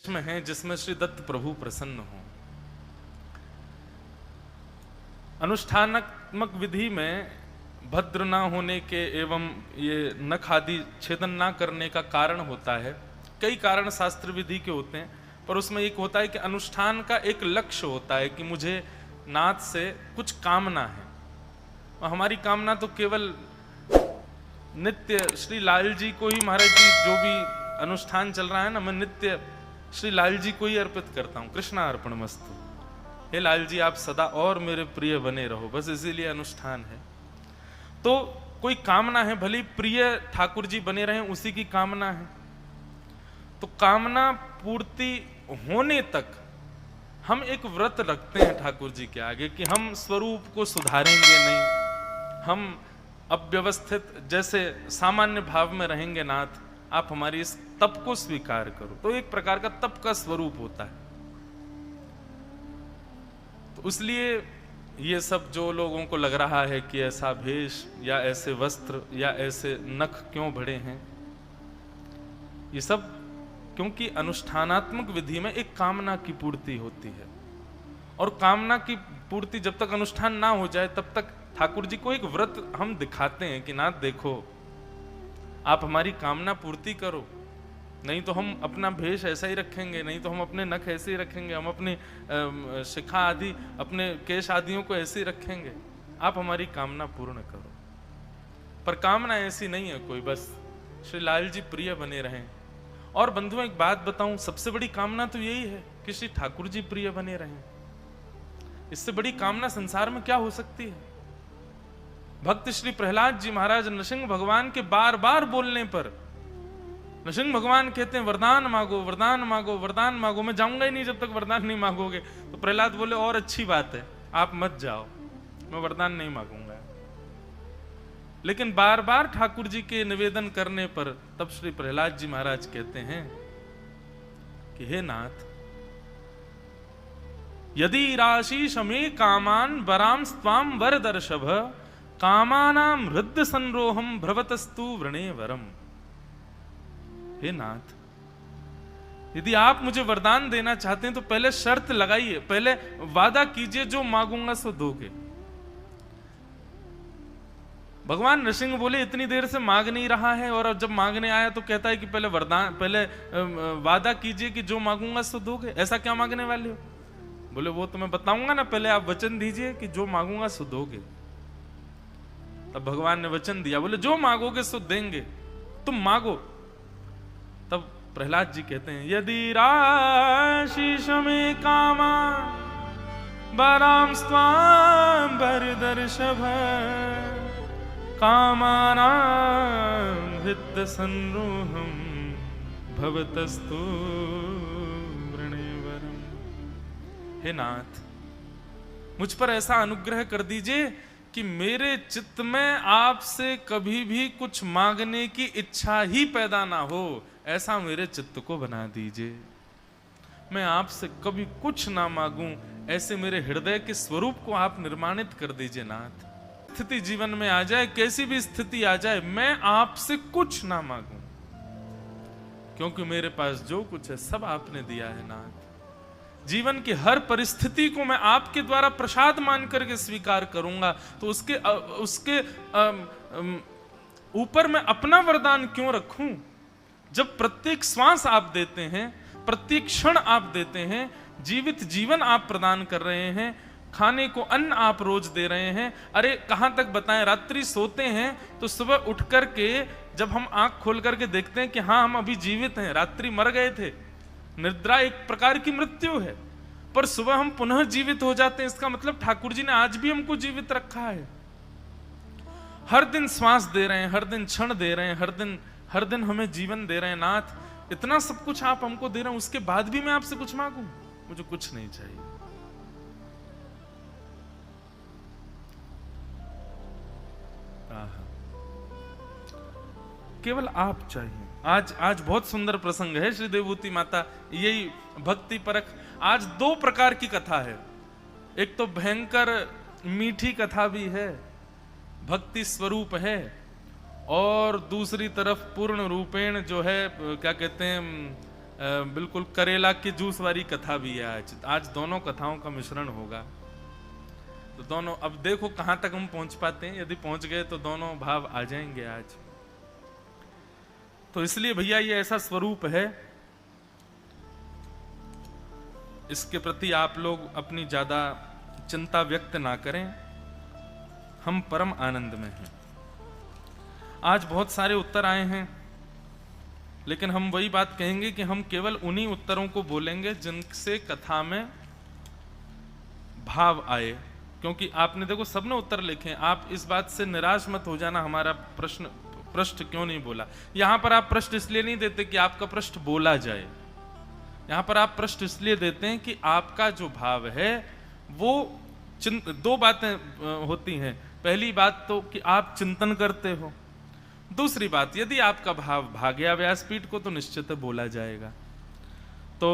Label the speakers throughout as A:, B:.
A: में है जिसमें श्री दत्त प्रभु प्रसन्न हो। अनुष्ठानात्मक विधि में भद्र ना होने के एवं ये नख आदि छेदन ना करने का कारण होता है। कई कारण शास्त्र विधि के होते हैं, पर उसमें एक होता है कि अनुष्ठान का एक लक्ष्य होता है कि मुझे नाथ से कुछ कामना है। हमारी कामना तो केवल नित्य श्री लाल जी को ही, महाराज जी जो भी अनुष्ठान चल रहा है ना, मैं नित्य श्री लाल जी को ही अर्पित करता हूं। कृष्णा अर्पण मस्तु। हे लाल जी आप सदा और मेरे प्रिय बने रहो, बस इसीलिए अनुष्ठान है। तो कोई कामना है, भली प्रिय ठाकुर जी बने रहें, उसी की कामना है। तो कामना पूर्ति होने तक हम एक व्रत रखते हैं ठाकुर जी के आगे कि हम स्वरूप को सुधारेंगे नहीं, हम अव्यवस्थित जैसे सामान्य भाव में रहेंगे। नाथ आप हमारी इस तप को स्वीकार करो। तो एक प्रकार का तप का स्वरूप होता है। तो इसलिए ये सब जो लोगों को लग रहा है कि ऐसा भेष या ऐसे वस्त्र या ऐसे नख क्यों बढ़े हैं, ये सब क्योंकि अनुष्ठानात्मक विधि में एक कामना की पूर्ति होती है। और कामना की पूर्ति जब तक अनुष्ठान ना हो जाए तब तक ठाकुर जी को एक व्रत हम दिखाते हैं कि नाथ देखो आप हमारी कामना पूर्ति करो, नहीं तो हम अपना भेष ऐसा ही रखेंगे, नहीं तो हम अपने नख ऐसे ही रखेंगे, हम अपनी शिखा आदि अपने केश आदियों को ऐसे ही रखेंगे। आप हमारी कामना पूर्ण करो। पर कामना ऐसी नहीं है कोई, बस श्री लाल जी प्रिय बने रहें। और बंधुओं एक बात बताऊं, सबसे बड़ी कामना तो यही है कि श्री ठाकुर जी प्रिय बने रहें। इससे बड़ी कामना संसार में क्या हो सकती है। भक्त श्री प्रहलाद जी महाराज नृसिंह भगवान के बार बार बोलने पर नृसिंह भगवान कहते हैं वरदान मांगो, वरदान मांगो, वरदान मांगो। मैं जाऊंगा ही नहीं जब तक वरदान नहीं मांगोगे। तो प्रहलाद बोले और अच्छी बात है, आप मत जाओ, मैं वरदान नहीं मांगूंगा। लेकिन बार बार ठाकुर जी के निवेदन करने पर तब श्री प्रहलाद जी महाराज कहते हैं कि हे नाथ, यदि राशीष में कामान वराम स्वाम वर दर्शभ कामानाम हृदय संरोहम भ्रवतस्तु वृणे वरम। हे नाथ, यदि आप मुझे वरदान देना चाहते हैं तो पहले शर्त लगाइए, पहले वादा कीजिए जो मांगूंगा सो दोगे। भगवान नृसिंह बोले इतनी देर से मांग नहीं रहा है, और जब मांगने आया तो कहता है कि पहले वरदान, पहले वादा कीजिए कि जो मांगूंगा सो दोगे। ऐसा क्या मांगने वाले हो? बोले वो तो मैं बताऊंगा ना, पहले आप वचन दीजिए कि जो मांगूंगा सो दोगे। तब भगवान ने वचन दिया, बोले जो मांगोगे सो देंगे, तुम मांगो। तब प्रहलाद जी कहते हैं यदि राशीष में कामा बराम स्वाम वरदर्शभ कामानां हृदय संरोहम भवतस्तु वृणे वरम। हे नाथ, मुझ पर ऐसा अनुग्रह कर दीजिए कि मेरे चित्त में आपसे कभी भी कुछ मांगने की इच्छा ही पैदा ना हो। ऐसा मेरे चित्त को बना दीजिए, मैं आपसे कभी कुछ ना मांगूं। ऐसे मेरे हृदय के स्वरूप को आप निर्माणित कर दीजिए नाथ। स्थिति जीवन में आ जाए, कैसी भी स्थिति आ जाए, मैं आपसे कुछ ना मांगूं, क्योंकि मेरे पास जो कुछ है सब आपने दिया है नाथ। जीवन की हर परिस्थिति को मैं आपके द्वारा प्रसाद मान करके स्वीकार करूंगा। तो उसके ऊपर मैं अपना वरदान क्यों रखूं, जब प्रत्येक श्वास आप देते हैं, प्रत्येक क्षण आप देते हैं, जीवित जीवन आप प्रदान कर रहे हैं, खाने को अन्न आप रोज दे रहे हैं। अरे कहां तक बताएं, रात्रि सोते हैं तो सुबह उठ करके जब हम आंख खोल करके देखते हैं कि हाँ हम अभी जीवित हैं, रात्रि मर गए थे। निद्रा एक प्रकार की मृत्यु है, पर सुबह हम पुनः जीवित हो जाते हैं। इसका मतलब ठाकुर जी ने आज भी हमको जीवित रखा है। हर दिन श्वास दे रहे हैं, हर दिन क्षण दे रहे हैं, हर दिन हमें जीवन दे रहे हैं। नाथ, इतना सब कुछ आप हमको दे रहे हैं, उसके बाद भी मैं आपसे कुछ मांगूं? मुझे कुछ नहीं चाहिए। केवल आप चाहिए। आज बहुत सुंदर प्रसंग है श्री देवभूति माता, यही भक्ति परख। आज दो प्रकार की कथा है। एक तो भयंकर मीठी कथा भी है, भक्ति स्वरूप है, और दूसरी तरफ पूर्ण रूपेण जो है क्या कहते हैं बिल्कुल करेला के जूस वाली कथा भी है। आज दोनों कथाओं का मिश्रण होगा, तो दोनों अब देखो कहां तक हम पहुंच पाते हैं। यदि पहुंच गए तो दोनों भाव आ जाएंगे आज। तो इसलिए भैया ये ऐसा स्वरूप है, इसके प्रति आप लोग अपनी ज्यादा चिंता व्यक्त ना करें, हम परम आनंद में हैं। आज बहुत सारे उत्तर आए हैं, लेकिन हम वही बात कहेंगे कि हम केवल उन्हीं उत्तरों को बोलेंगे जिनसे कथा में भाव आए। क्योंकि आपने देखो सबने उत्तर लिखे, आप इस बात से निराश मत हो जाना हमारा पृष्ठ क्यों नहीं बोला। यहां पर आप पृष्ठ इसलिए नहीं देते कि आपका पृष्ठ बोला जाए, यहां पर आप पृष्ठ इसलिए देते हैं कि आपका जो भाव है वो दो बातें होती हैं। पहली बात तो कि आप चिंतन करते हो, दूसरी बात यदि आपका भाव भाग्या व्यासपीठ को तो निश्चित बोला जाएगा। तो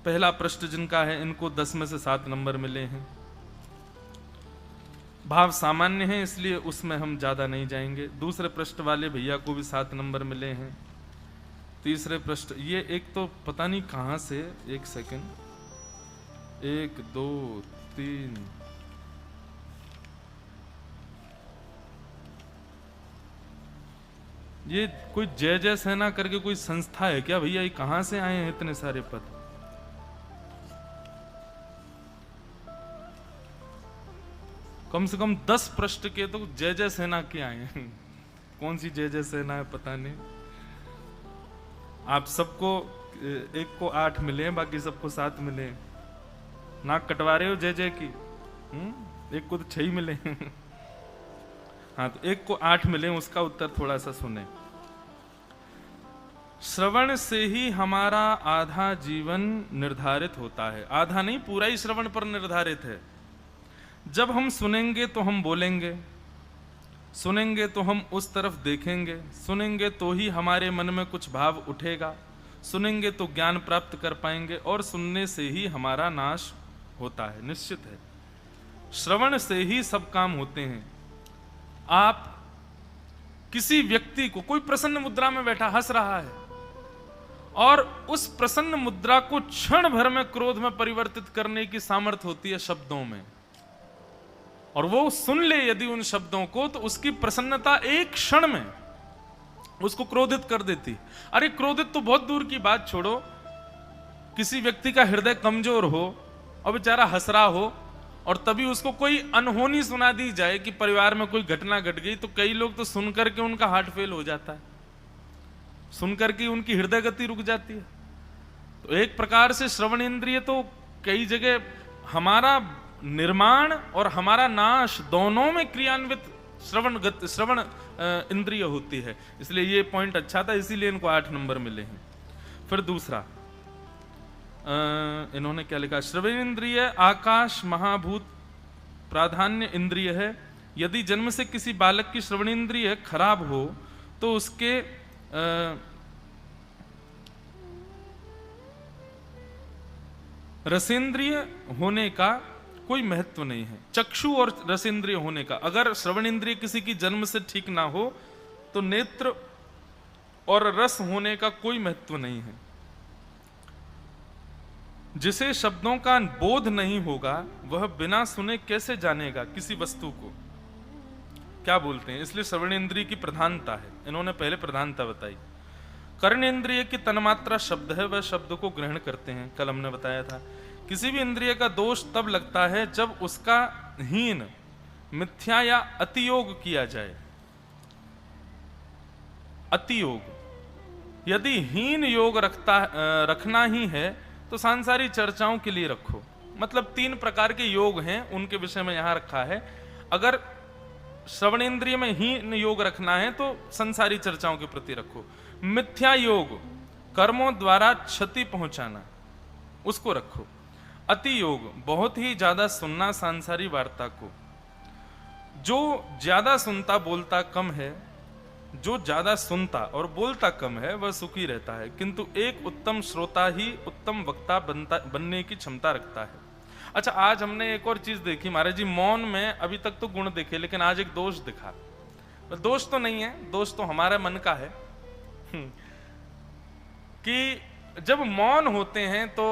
A: पहला प्रश्न जिनका है इनको 10 में से 7 नंबर मिले हैं। भाव सामान्य है इसलिए उसमें हम ज्यादा नहीं जाएंगे। दूसरे पृष्ठ वाले भैया को भी 7 नंबर मिले हैं। तीसरे पृष्ठ ये एक तो पता नहीं कहां से, एक सेकंड, 1 2 3 ये कोई जय जय सेना करके कोई संस्था है क्या भैया? ये कहां से आए हैं इतने सारे पद? कम से कम 10 पृष्ठ के तो जय जय सेना के आए हैं। कौन सी जय जय सेना है पता नहीं। आप सबको एक को 8 मिले, बाकी सबको 7 मिले। नाक कटवा रहे हो जय जय की? एक को तो 6 मिले। हाँ, तो एक को 8 मिले, उसका उत्तर थोड़ा सा सुने। श्रवण से ही हमारा आधा जीवन निर्धारित होता है। आधा नहीं, पूरा ही श्रवण पर निर्धारित है। जब हम सुनेंगे तो हम बोलेंगे, सुनेंगे तो हम उस तरफ देखेंगे, सुनेंगे तो ही हमारे मन में कुछ भाव उठेगा, सुनेंगे तो ज्ञान प्राप्त कर पाएंगे, और सुनने से ही हमारा नाश होता है, निश्चित है। श्रवण से ही सब काम होते हैं। आप किसी व्यक्ति को, कोई प्रसन्न मुद्रा में बैठा हंस रहा है और उस प्रसन्न मुद्रा को क्षण भर में क्रोध में परिवर्तित करने की सामर्थ्य होती है शब्दों में, और वो सुन ले यदि उन शब्दों को, तो उसकी प्रसन्नता एक क्षण में उसको क्रोधित कर देती। अरे क्रोधित तो बहुत दूर की बात छोड़ो, किसी व्यक्ति का हृदय कमजोर हो और बेचारा हंस रहा हो और तभी उसको कोई अनहोनी सुना दी जाए कि परिवार में कोई घटना घट गई, तो कई लोग तो सुनकर के उनका हार्ट फेल हो जाता है, सुनकर के उनकी हृदय गति रुक जाती है। तो एक प्रकार से श्रवण इंद्रिय तो कई जगह हमारा निर्माण और हमारा नाश दोनों में क्रियान्वित श्रवण इंद्रिय होती है। इसलिए ये पॉइंट अच्छा था, इसीलिए इनको 8 नंबर मिले हैं। फिर दूसरा इन्होंने क्या लिखा? श्रवण इंद्रिय आकाश महाभूत प्राधान्य इंद्रिय है। यदि जन्म से किसी बालक की श्रवण इंद्रिय खराब हो तो उसके रसेंद्रिय होने का कोई महत्व नहीं है। चक्षु और रसेंद्रिय होने का, अगर श्रवण इंद्रिय किसी की जन्म से ठीक ना हो तो नेत्र और रस होने का कोई महत्व नहीं है। जिसे शब्दों का बोध नहीं होगा वह बिना सुने कैसे जानेगा किसी वस्तु को? क्या बोलते हैं? इसलिए श्रवण इंद्रिय की प्रधानता है। इन्होंने पहले प्रधानता बताई। कर्ण इंद्रिय की तन्मात्रा शब्द है, वह शब्द को ग्रहण करते हैं। कल हमने बताया था किसी भी इंद्रिय का दोष तब लगता है जब उसका हीन, मिथ्या या अतियोग किया जाए। अतियोग, यदि हीन योग रखना ही है तो सांसारिक चर्चाओं के लिए रखो। मतलब 3 प्रकार के योग हैं, उनके विषय में यहां रखा है। अगर श्रवण इंद्रिय में हीन योग रखना है तो संसारी चर्चाओं के प्रति रखो। मिथ्या योग, कर्मों द्वारा क्षति पहुंचाना, उसको रखो। अति योग, बहुत ही ज्यादा सुनना सांसारी वार्ता को। जो ज्यादा सुनता बोलता कम है, जो ज्यादा सुनता और बोलता कम है वह सुखी रहता है, किंतु एक उत्तम श्रोता ही उत्तम वक्ता बनने की क्षमता रखता है। अच्छा, आज हमने एक और चीज देखी महाराज जी, मौन में अभी तक तो गुण देखे, लेकिन आज एक दोष दिखा। दोष तो नहीं है, दोष तो हमारे मन का है कि जब मौन होते हैं तो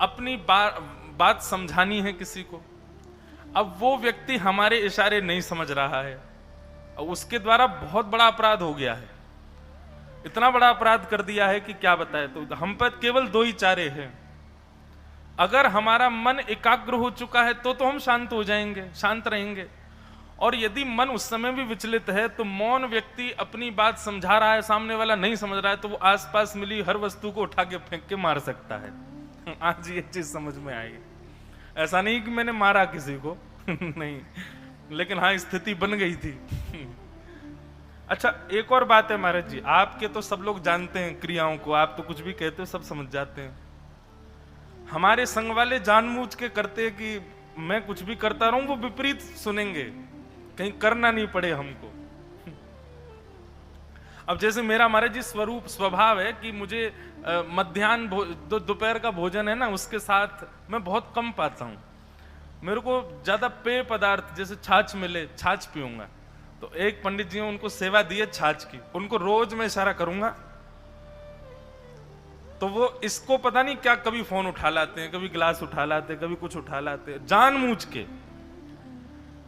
A: अपनी बात समझानी है किसी को, अब वो व्यक्ति हमारे इशारे नहीं समझ रहा है और उसके द्वारा बहुत बड़ा अपराध हो गया है, इतना बड़ा अपराध कर दिया है कि क्या बताए। तो हम पर केवल दो ही चारे हैं, अगर हमारा मन एकाग्र हो चुका है तो हम शांत हो जाएंगे, शांत रहेंगे, और यदि मन उस समय भी विचलित है तो मौन व्यक्ति अपनी बात समझा रहा है, सामने वाला नहीं समझ रहा है, तो वो आसपास मिली हर वस्तु को उठा के फेंक के मार सकता है। आज ये चीज समझ में आई। ऐसा नहीं कि मैंने मारा किसी को नहीं, लेकिन हाँ स्थिति बन गई थी। अच्छा एक और बात है महाराज जी, आपके तो सब लोग जानते हैं क्रियाओं को, आप तो कुछ भी कहते हो सब समझ जाते हैं। हमारे संग वाले जानबूझ के करते हैं कि मैं कुछ भी करता रहूं वो विपरीत सुनेंगे, कहीं करना नहीं पड़े हमको। अब जैसे मेरा महाराज जी स्वभाव है कि मुझे मध्याह्न दोपहर का भोजन है ना, उसके साथ मैं बहुत कम पाता हूं। मेरे को ज्यादा पेय पदार्थ जैसे छाछ मिले, छाछ पीऊंगा। तो एक पंडित जी उनको सेवा दी है छाछ की, उनको रोज मैं इशारा करूंगा तो वो इसको पता नहीं क्या कभी फोन उठा लाते हैं, कभी गिलास उठा लाते हैं, कभी कुछ उठा लाते हैं जानबूझ के।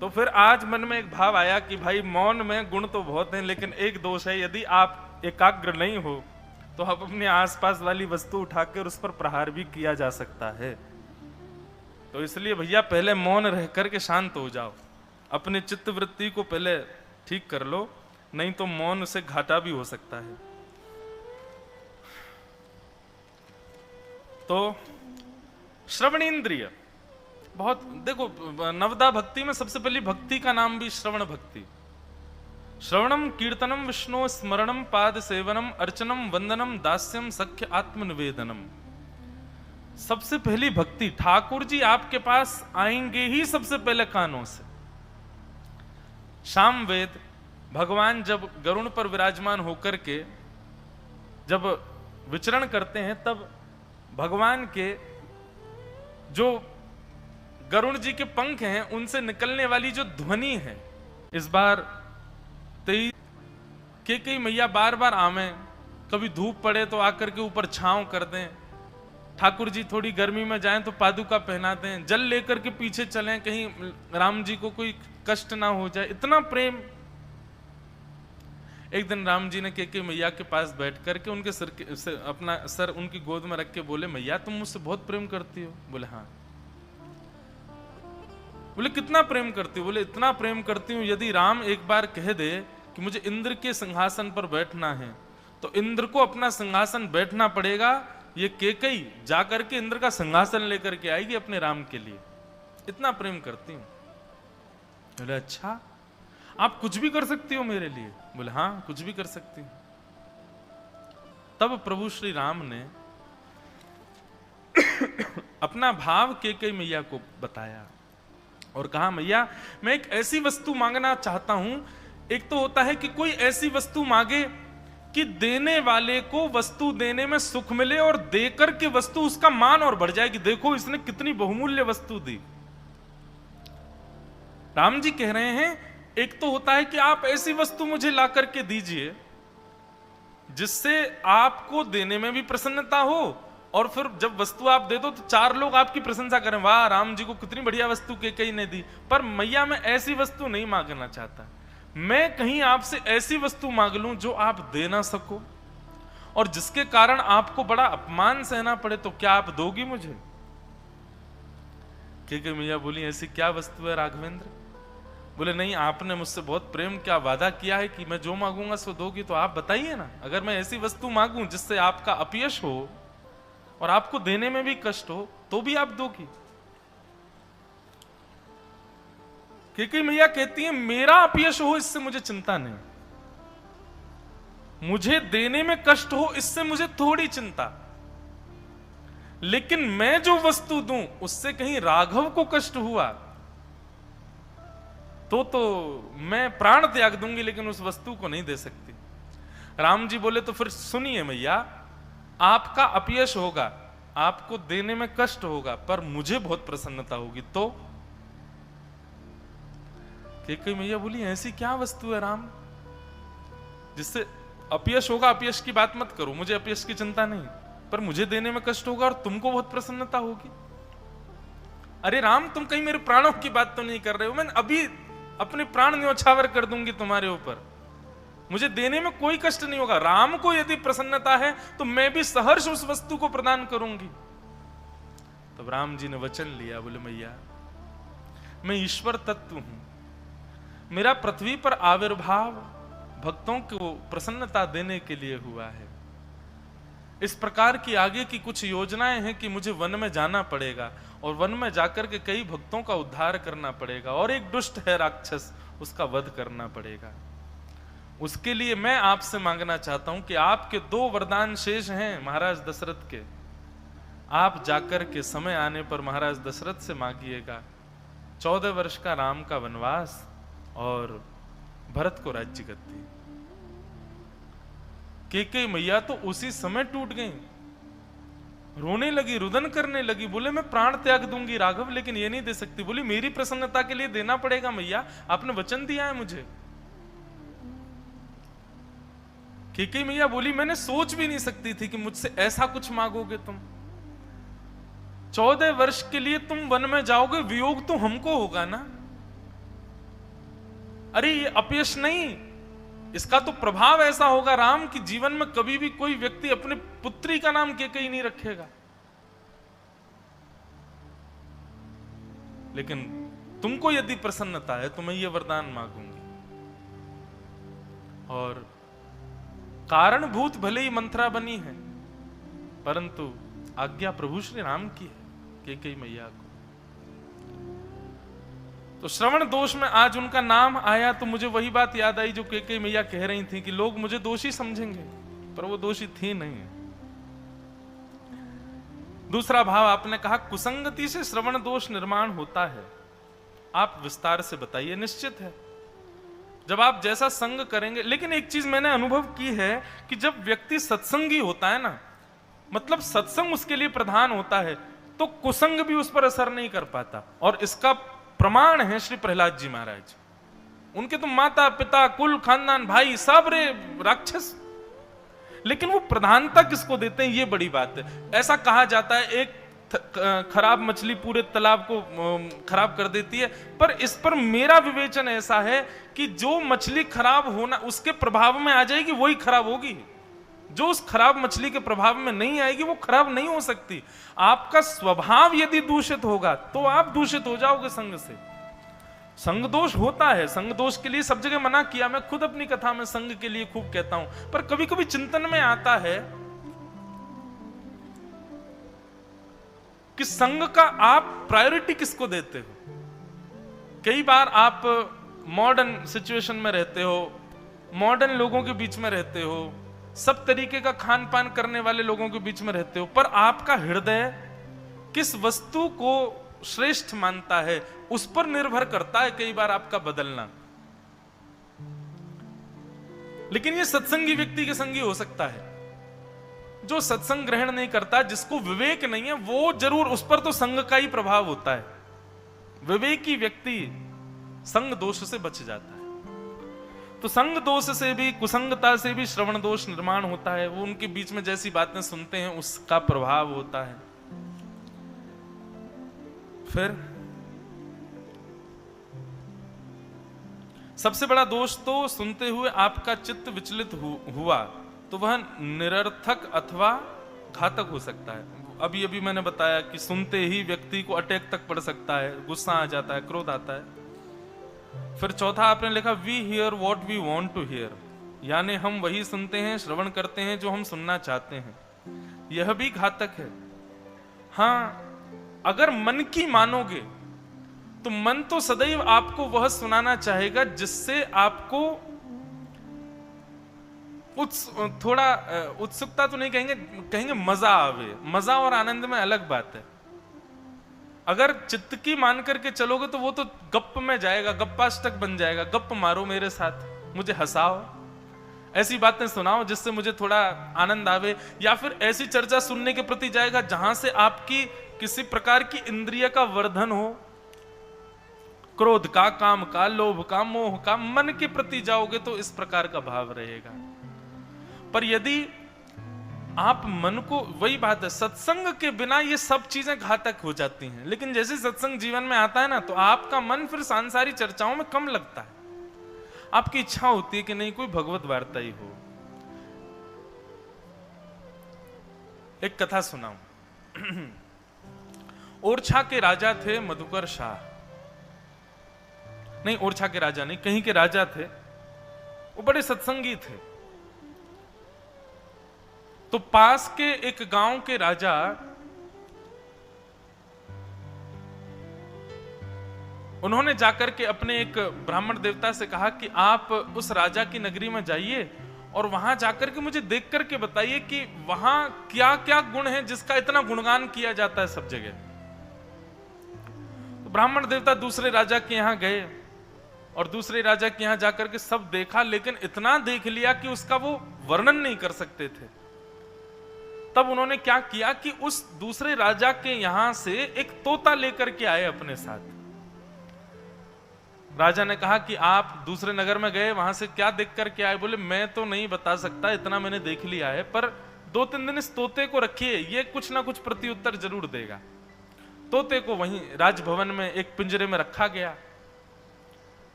A: तो फिर आज मन में एक भाव आया कि भाई मौन में गुण तो बहुत हैं, लेकिन एक दोष है, यदि आप एकाग्र नहीं हो तो आप अपने आसपास वाली वस्तु उठाकर उस पर प्रहार भी किया जा सकता है। तो इसलिए भैया पहले मौन रह करके शांत हो जाओ, अपने चित्त वृत्ति को पहले ठीक कर लो, नहीं तो मौन से घाटा भी हो सकता है। तो श्रवणेन्द्रिय बहुत, देखो नवदा भक्ति में सबसे पहली भक्ति का नाम भी श्रवण भक्ति। श्रवणम कीर्तनम विष्णु स्मरणम पाद सेवनम अर्चनम वंदनम दास्यम सख्य आत्मनिवेदनम। सबसे पहली भक्ति, ठाकुर जी आपके पास आएंगे ही सबसे पहले कानों से। शाम वेद भगवान जब गरुण पर विराजमान होकर के जब विचरण करते हैं, तब भगवान के जो गरुण जी के पंख हैं उनसे निकलने वाली जो ध्वनि है, इस बार कई मैया बार बार आवे, कभी धूप पड़े तो आकर के ऊपर छांव कर दें, ठाकुर जी थोड़ी गर्मी में जाएं तो पादुका पहना दें, जल लेकर के पीछे चलें कहीं राम जी को कोई कष्ट ना हो जाए, इतना प्रेम। एक दिन राम जी ने केके मैया के पास बैठ करके उनके सिर अपना सर उनकी गोद में रख के बोले, मैया तुम मुझसे बहुत प्रेम करती हो? बोले हाँ। बोले कितना प्रेम करती हो? बोले इतना प्रेम करती हूं, यदि राम एक बार कह दे कि मुझे इंद्र के सिंहासन पर बैठना है तो इंद्र को अपना सिंहासन बैठना पड़ेगा, ये केकई जाकर के इंद्र का सिंहासन लेकर के आएगी अपने राम के लिए, इतना प्रेम करती हूं। बोले अच्छा, आप कुछ भी कर सकती हो मेरे लिए? बोले हाँ कुछ भी कर सकती हूं। तब प्रभु श्री राम ने अपना भाव केकई मैया को बताया और कहा, मैया मैं एक ऐसी वस्तु मांगना चाहता हूं। एक तो होता है कि कोई ऐसी वस्तु मांगे कि देने वाले को वस्तु देने में सुख मिले और देकर के वस्तु उसका मान और बढ़ जाए कि देखो इसने कितनी बहुमूल्य वस्तु दी। राम जी कह रहे हैं एक तो होता है कि आप ऐसी वस्तु मुझे ला करके दीजिए जिससे आपको देने में भी प्रसन्नता हो, और फिर जब वस्तु आप दे दो तो चार लोग आपकी प्रशंसा करें, वाह राम जी को कितनी बढ़िया वस्तु केकई ने दी। पर मैया मैं ऐसी वस्तु नहीं मांगना चाहता, मैं कहीं आपसे ऐसी वस्तु मांग लूं जो आप दे ना सको और जिसके कारण आपको बड़ा अपमान सहना पड़े, तो क्या आप दोगी मुझे? केकई मैया बोली, ऐसी क्या वस्तु है राघवेंद्र? बोले नहीं, आपने मुझसे बहुत प्रेम क्या वादा किया है कि मैं जो मांगूंगा सो दोगी, तो आप बताइए ना। अगर मैं ऐसी वस्तु मांगूं जिससे आपका अपयश हो और आपको देने में भी कष्ट हो तो भी आप दोगी? केकई मैया कहती है, मेरा अपयश हो इससे मुझे चिंता नहीं, मुझे देने में कष्ट हो इससे मुझे थोड़ी चिंता, लेकिन मैं जो वस्तु दूं उससे कहीं राघव को कष्ट हुआ तो मैं प्राण त्याग दूंगी, लेकिन उस वस्तु को नहीं दे सकती। राम जी बोले, तो फिर सुनिए मैया, आपका अपयश होगा, आपको देने में कष्ट होगा, पर मुझे बहुत प्रसन्नता होगी। तो केकई मैया बोली, ऐसी क्या वस्तु है राम जिससे अपयश होगा? अपयश की बात मत करो, मुझे अपयश की चिंता नहीं, पर मुझे देने में कष्ट होगा और तुमको बहुत प्रसन्नता होगी। अरे राम, तुम कहीं मेरे प्राणों की बात तो नहीं कर रहे हो? मैं अभी अपने प्राण न्योछावर कर दूंगी तुम्हारे ऊपर, मुझे देने में कोई कष्ट नहीं होगा। राम को यदि प्रसन्नता है तो मैं भी सहर्ष उस वस्तु को प्रदान करूंगी। तब राम जी ने वचन लिया, बोले मैया, मैं ईश्वर तत्व हूं, मेरा पृथ्वी पर आविर्भाव भक्तों को प्रसन्नता देने के लिए हुआ है। इस प्रकार की आगे की कुछ योजनाएं हैं कि मुझे वन में जाना पड़ेगा और वन में जाकर के कई भक्तों का उद्धार करना पड़ेगा और एक दुष्ट है राक्षस, उसका वध करना पड़ेगा। उसके लिए मैं आपसे मांगना चाहता हूं कि आपके 2 वरदान शेष हैं महाराज दशरथ के, आप जाकर के समय आने पर महाराज दशरथ से मांगिएगा 14 वर्ष का राम का वनवास और भरत को राज्य गद्दी। कैकेयी मैया तो उसी समय टूट गई, रोने लगी, रुदन करने लगी, बोले मैं प्राण त्याग दूंगी राघव, लेकिन ये नहीं दे सकती। बोली मेरी प्रसन्नता के लिए देना पड़ेगा मैया, आपने वचन दिया है मुझे। कैकेयी मैया बोली मैंने सोच भी नहीं सकती थी कि मुझसे ऐसा कुछ मांगोगे तुम। 14 वर्ष के लिए तुम वन में जाओगे, वियोग तो हमको होगा ना। अरे ये अपयश नहीं, इसका तो प्रभाव ऐसा होगा राम कि जीवन में कभी भी कोई व्यक्ति अपने पुत्री का नाम कैकेयी नहीं रखेगा। लेकिन तुमको यदि प्रसन्नता है तो मैं ये वरदान मांगूंगी। और कारणभूत भले ही मंथरा बनी है, परंतु आज्ञा प्रभु श्री राम की है कैकेयी मैया को। तो श्रवण दोष में आज उनका नाम आया तो मुझे वही बात याद आई जो कैकेयी मैया कह रही थी कि लोग मुझे दोषी समझेंगे, पर वो दोषी थी नहीं। दूसरा भाव आपने कहा कुसंगति से श्रवण दोष निर्माण होता है, आप विस्तार से बताइए। निश्चित है जब आप जैसा संग करेंगे, लेकिन एक चीज मैंने अनुभव की है कि जब व्यक्ति सत्संगी होता है ना, मतलब सत्संग उसके लिए प्रधान होता है, तो कुसंग भी उस पर असर नहीं कर पाता। और इसका प्रमाण है श्री प्रहलाद जी महाराज। उनके तो माता पिता कुल खानदान भाई सब रे राक्षस, लेकिन वो प्रधानता किसको देते हैं, ये बड़ी बात है। ऐसा कहा जाता है एक खराब मछली पूरे तालाब को खराब कर देती है, पर इस पर मेरा विवेचन ऐसा है कि जो मछली खराब होना उसके प्रभाव में आ जाएगी वही खराब होगी, जो उस खराब मछली के प्रभाव में नहीं आएगी वो खराब नहीं हो सकती। आपका स्वभाव यदि दूषित होगा तो आप दूषित हो जाओगे संग से। संग दोष होता है, संग दोष के लिए सब जगह मना किया, मैं खुद अपनी कथा में संग के लिए खूब कहता हूं, पर कभी कभी चिंतन में आता है कि संग का आप प्रायोरिटी किसको देते हो। कई बार आप मॉडर्न सिचुएशन में रहते हो, मॉडर्न लोगों के बीच में रहते हो, सब तरीके का खान पान करने वाले लोगों के बीच में रहते हो, पर आपका हृदय किस वस्तु को श्रेष्ठ मानता है उस पर निर्भर करता है कई बार आपका बदलना। लेकिन ये सत्संगी व्यक्ति के संगी हो सकता है। जो सत्संग ग्रहण नहीं करता, जिसको विवेक नहीं है, वो जरूर उस पर तो संग का ही प्रभाव होता है। विवेकी व्यक्ति संग दोष से बच जाता है। तो संग दोष से भी, कुसंगता से भी श्रवण दोष निर्माण होता है। वो उनके बीच में जैसी बातें सुनते हैं उसका प्रभाव होता है। फिर सबसे बड़ा दोष तो सुनते हुए आपका चित्त विचलित हुआ तो वह निरर्थक अथवा घातक हो सकता है। अभी अभी मैंने बताया कि सुनते ही व्यक्ति को अटैक तक पड़ सकता है, गुस्सा आ जाता है, क्रोध आता है। फिर चौथा आपने लिखा we hear what we want to hear, यानी हम वही सुनते हैं, श्रवण करते हैं जो हम सुनना चाहते हैं। यह भी घातक है। हाँ, अगर मन की मानोगे तो मन तो सदैव आपको वह सुनाना चाहेगा जिससे आपको थोड़ा उत्सुकता तो नहीं कहेंगे मजा आवे। मजा और आनंद में अलग बात है। अगर चित्त की मान करके चलोगे तो वो तो गप में जाएगा, गप्पाष्टक बन जाएगा। गप मारो मेरे साथ, मुझे हंसाओ, ऐसी बातें सुनाओ जिससे मुझे थोड़ा आनंद आवे, या फिर ऐसी चर्चा सुनने के प्रति जाएगा जहां से आपकी किसी प्रकार की इंद्रिय का वर्धन हो, क्रोध का, काम का, लोभ का, मोह का, मन के प्रति जाओगे तो इस प्रकार का भाव रहेगा। पर यदि आप मन को, वही बात है, सत्संग के बिना ये सब चीजें घातक हो जाती हैं, लेकिन जैसे सत्संग जीवन में आता है ना, तो आपका मन फिर सांसारिक चर्चाओं में कम लगता है। आपकी इच्छा होती है कि नहीं कोई भगवत वार्ता ही हो। एक कथा सुनाऊं। ओरछा के राजा थे मधुकर शाह, नहीं ओरछा के राजा नहीं, कहीं के राजा थे, वो बड़े सत्संगी थे। तो पास के एक गांव के राजा उन्होंने जाकर के अपने एक ब्राह्मण देवता से कहा कि आप उस राजा की नगरी में जाइए और वहां जाकर के मुझे देख करके बताइए कि वहां क्या क्या गुण है जिसका इतना गुणगान किया जाता है सब जगह। तो ब्राह्मण देवता दूसरे राजा के यहां गए और दूसरे राजा के यहां जाकर के सब देखा, लेकिन इतना देख लिया कि उसका वो वर्णन नहीं कर सकते थे। तब उन्होंने क्या किया कि उस दूसरे राजा के यहां से एक तोता लेकर के आए अपने साथ। राजा ने कहा कि आप दूसरे नगर में गए, वहां से क्या देख करके आए? बोले मैं तो नहीं बता सकता, इतना मैंने देख लिया है, पर 2-3 दिन इस तोते को रखिए, ये कुछ ना कुछ प्रत्युत्तर जरूर देगा। तोते को वहीं राजभवन में एक पिंजरे में रखा गया।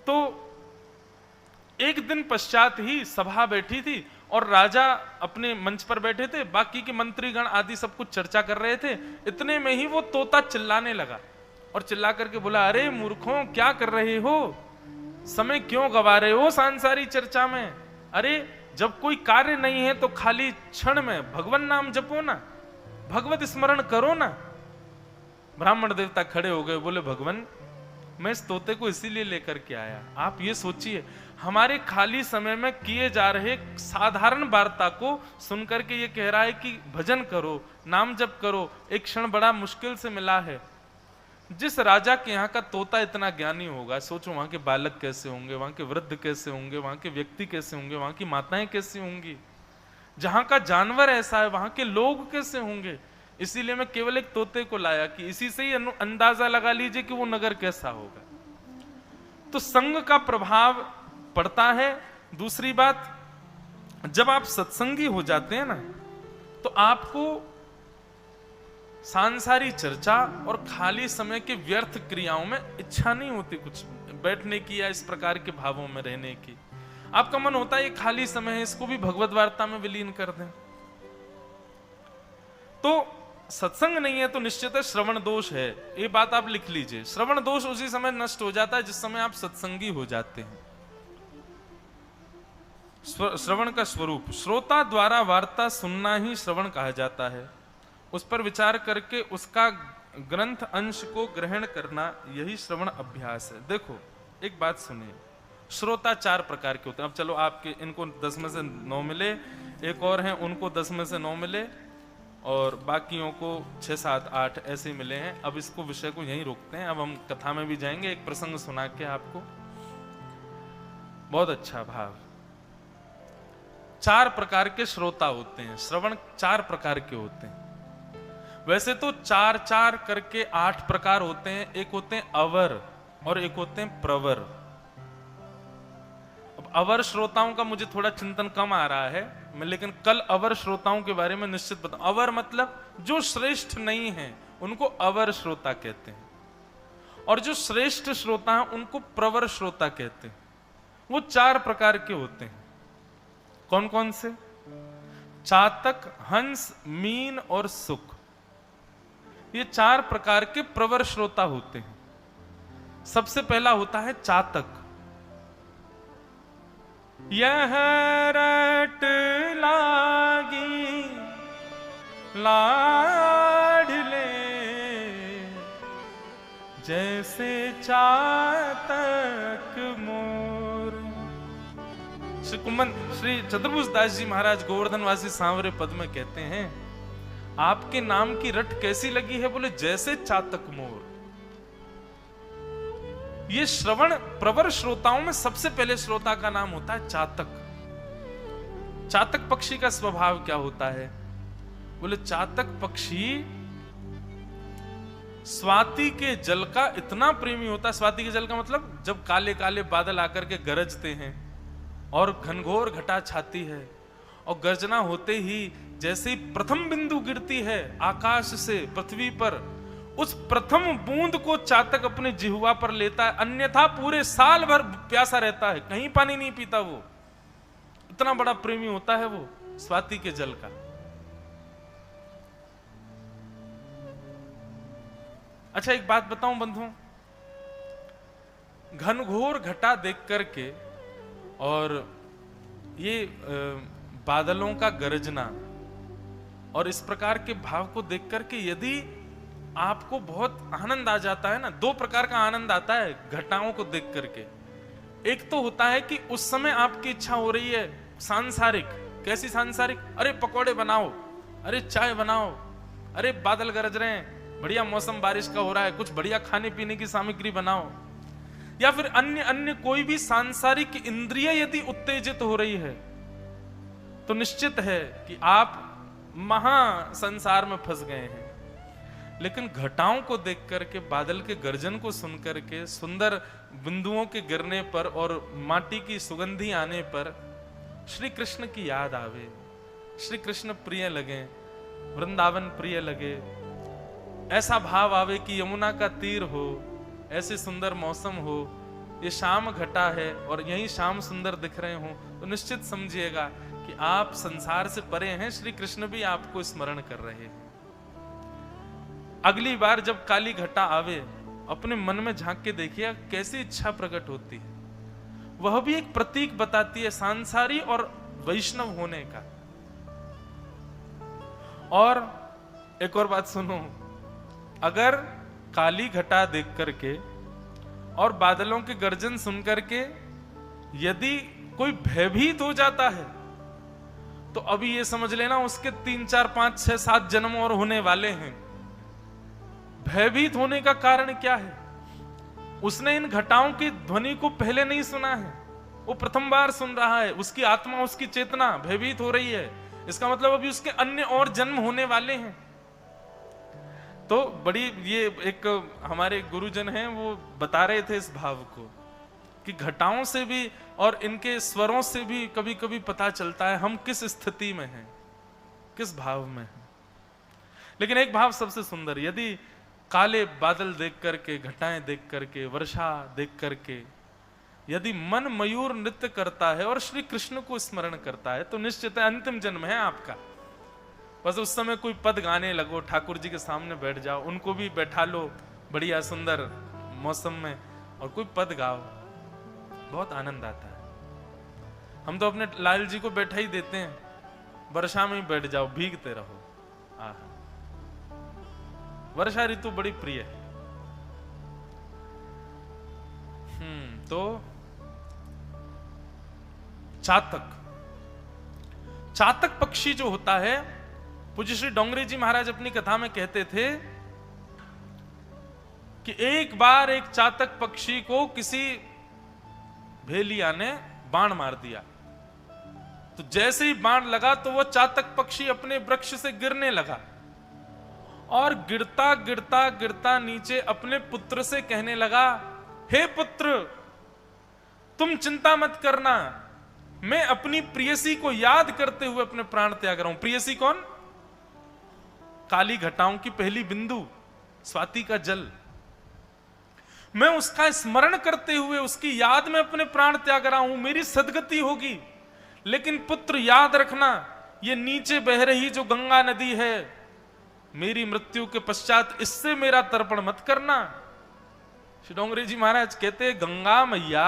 A: तो एक दिन पश्चात ही सभा बैठी थी और राजा अपने मंच पर बैठे थे, बाकी के मंत्रीगण आदि सब कुछ चर्चा कर रहे थे। इतने में ही वो तोता चिल्लाने लगा और चिल्ला करके बोला, अरे मूर्खों क्या कर रहे हो, समय क्यों गवा रहे हो सांसारी चर्चा में? अरे जब कोई कार्य नहीं है तो खाली क्षण में भगवान नाम जपो ना, भगवत स्मरण करो ना। ब्राह्मण देवता खड़े हो गए, बोले भगवान मैं इस तोते को इसीलिए लेकर के आया, आप ये सोचिए हमारे खाली समय में किए जा रहे साधारण वार्ता को सुनकर के ये कह रहा है कि भजन करो, नाम जप करो, एक क्षण बड़ा मुश्किल से मिला है। जिस राजा के यहाँ का तोता इतना ज्ञानी होगा, सोचो वहां के बालक कैसे होंगे, वहां के वृद्ध कैसे होंगे, वहां के व्यक्ति कैसे होंगे, वहां की माताएं कैसी होंगी, जहां का जानवर ऐसा है वहां के लोग कैसे होंगे। इसीलिए मैं केवल एक तोते को लाया कि इसी से ही अंदाजा लगा लीजिए कि वो नगर कैसा होगा। तो संग का प्रभाव पड़ता है। दूसरी बात, जब आप सत्संगी हो जाते हैं ना, तो आपको सांसारी चर्चा और खाली समय के व्यर्थ क्रियाओं में इच्छा नहीं होती कुछ बैठने की या इस प्रकार के भावों में रहने की। आपका मन होता है ये खाली समय है, इसको भी भगवत वार्ता में विलीन कर दें। तो सत्संग नहीं है तो निश्चित है श्रवण दोष है, ये बात आप लिख लीजिए। श्रवण दोष उसी समय नष्ट हो जाता है जिस समय आप सत्संगी हो जाते हैं। श्रवण का स्वरूप, श्रोता द्वारा वार्ता सुनना ही श्रवण कहा जाता है। उस पर विचार करके उसका ग्रंथ अंश को ग्रहण करना, यही श्रवण अभ्यास है। देखो एक बात सुनिए, श्रोता 4 प्रकार के होते हैं। अब चलो आपके इनको 10 में से 9 मिले, एक और हैं उनको 10 में से 9 मिले, और बाकियों को 6, 7, 8 ऐसे मिले हैं। अब इसको विषय को यहीं रोकते हैं, अब हम कथा में भी जाएंगे। एक प्रसंग सुना के आपको, बहुत अच्छा भाव। 4 प्रकार के श्रोता होते हैं, श्रवण 4 प्रकार के होते हैं। वैसे तो 4-4 करके 8 प्रकार होते हैं। एक होते हैं अवर और एक होते हैं प्रवर। अब अवर श्रोताओं का मुझे थोड़ा चिंतन कम आ रहा है, मैं लेकिन कल अवर श्रोताओं के बारे में निश्चित बताऊं। अवर मतलब जो श्रेष्ठ नहीं है उनको अवर श्रोता कहते हैं, और जो श्रेष्ठ श्रोता हैं उनको प्रवर श्रोता कहते हैं। वो 4 प्रकार के होते हैं। कौन कौन से? चातक, हंस, मीन और सुख, ये 4 प्रकार के प्रवर श्रोता होते हैं। सबसे पहला होता है चातक। यह रट लागी लाडले जैसे चातक मोर। श्री चतुर्भुज दास जी महाराज गोवर्धनवासी सांवरे पद में कहते हैं, आपके नाम की रट कैसी लगी है? बोले जैसे चातक मोर। ये श्रवण प्रवर श्रोताओं में सबसे पहले श्रोता का नाम होता है चातक। चातक पक्षी का स्वभाव क्या होता है? बोले चातक पक्षी स्वाति के जल का इतना प्रेमी होता है। स्वाति के जल का मतलब जब काले काले बादल आकर के गरजते हैं और घनघोर घटा छाती है और गर्जना होते ही जैसे ही प्रथम बिंदु गिरती है आकाश से पृथ्वी पर, उस प्रथम बूंद को चातक अपने जिह्वा पर लेता है, अन्यथा पूरे साल भर प्यासा रहता है, कहीं पानी नहीं पीता वो। इतना बड़ा प्रेमी होता है वो स्वाति के जल का। अच्छा, एक बात बताऊं बंधुओं, घनघोर घटा देख करके और ये बादलों का गरजना और इस प्रकार के भाव को देख करके यदि आपको बहुत आनंद आ जाता है ना, दो प्रकार का आनंद आता है घटाओं को देख करके। एक तो होता है कि उस समय आपकी इच्छा हो रही है सांसारिक। कैसी सांसारिक? अरे पकोड़े बनाओ, अरे चाय बनाओ, अरे बादल गरज रहे हैं, बढ़िया मौसम बारिश का हो रहा है, कुछ बढ़िया खाने पीने की सामग्री बनाओ। या फिर अन्य अन्य कोई भी सांसारिक इंद्रिय यदि उत्तेजित हो रही है तो निश्चित है कि आप महा संसार में फंस गए हैं। लेकिन घटाओं को देख करके, बादल के गर्जन को सुन करके, सुंदर बिंदुओं के गिरने पर और माटी की सुगंधी आने पर श्री कृष्ण की याद आवे, श्री कृष्ण प्रिय लगे, वृंदावन प्रिय लगे, ऐसा भाव आवे कि यमुना का तीर हो, ऐसे सुंदर मौसम हो, ये शाम घटा है और यही शाम सुंदर दिख रहे हो, तो निश्चित समझिएगा कि आप संसार से परे हैं, श्री कृष्ण भी आपको स्मरण कर रहे हैं। अगली बार जब काली घटा आवे, अपने मन में झांक के देखिए कैसी इच्छा प्रकट होती है। वह भी एक प्रतीक बताती है सांसारी और वैष्णव होने का। और एक और बात सुनो, अगर काली घटा देख करके और बादलों के गर्जन सुन करके यदि कोई भयभीत हो जाता है तो अभी ये समझ लेना उसके 3, 4, 5, 6, 7 जन्म और होने वाले हैं। भयभीत होने का कारण क्या है? उसने इन घटाओं की ध्वनि को पहले नहीं सुना है, वो प्रथम बार सुन रहा है। उसकी आत्मा, उसकी चेतना भयभीत हो रही है। इसका मतलब अभी उसके अन्य और जन्म होने वाले हैं। तो बड़ी ये एक हमारे गुरुजन हैं, वो बता रहे थे इस भाव को कि घटाओं से भी और इनके स्वरों से भी कभी कभी पता चलता है हम किस स्थिति में हैं, किस भाव में हैं। लेकिन एक भाव सबसे सुंदर, यदि काले बादल देख करके, घटाएं देख करके, वर्षा देख करके यदि मन मयूर नृत्य करता है और श्री कृष्ण को स्मरण करता है तो निश्चित है अंतिम जन्म है आपका। बस उस समय कोई पद गाने लगो, ठाकुर जी के सामने बैठ जाओ, उनको भी बैठा लो बढ़िया सुंदर मौसम में और कोई पद गाओ, बहुत आनंद आता है। हम तो अपने लाल जी को बैठा ही देते हैं, वर्षा में ही बैठ जाओ, भीगते रहो। आहा, वर्षा ऋतु बड़ी प्रिय है। तो चातक पक्षी जो होता है, पूज्य श्री डोंगरे जी महाराज अपनी कथा में कहते थे कि एक बार एक चातक पक्षी को किसी भेलिया ने बाण मार दिया। तो जैसे ही बाण लगा तो वह चातक पक्षी अपने वृक्ष से गिरने लगा और गिरता गिरता गिरता नीचे अपने पुत्र से कहने लगा, हे पुत्र, तुम चिंता मत करना, मैं अपनी प्रियसी को याद करते हुए अपने प्राण त्याग रहा हूं। प्रियसी कौन? काली घटाओं की पहली बिंदु, स्वाति का जल। मैं उसका स्मरण करते हुए उसकी याद में अपने प्राण त्याग रहा हूं, मेरी सदगति होगी। लेकिन पुत्र याद रखना, ये नीचे बह रही जो गंगा नदी है, मेरी मृत्यु के पश्चात इससे मेरा तर्पण मत करना। श्री डोंगरे जी महाराज कहते, गंगा मैया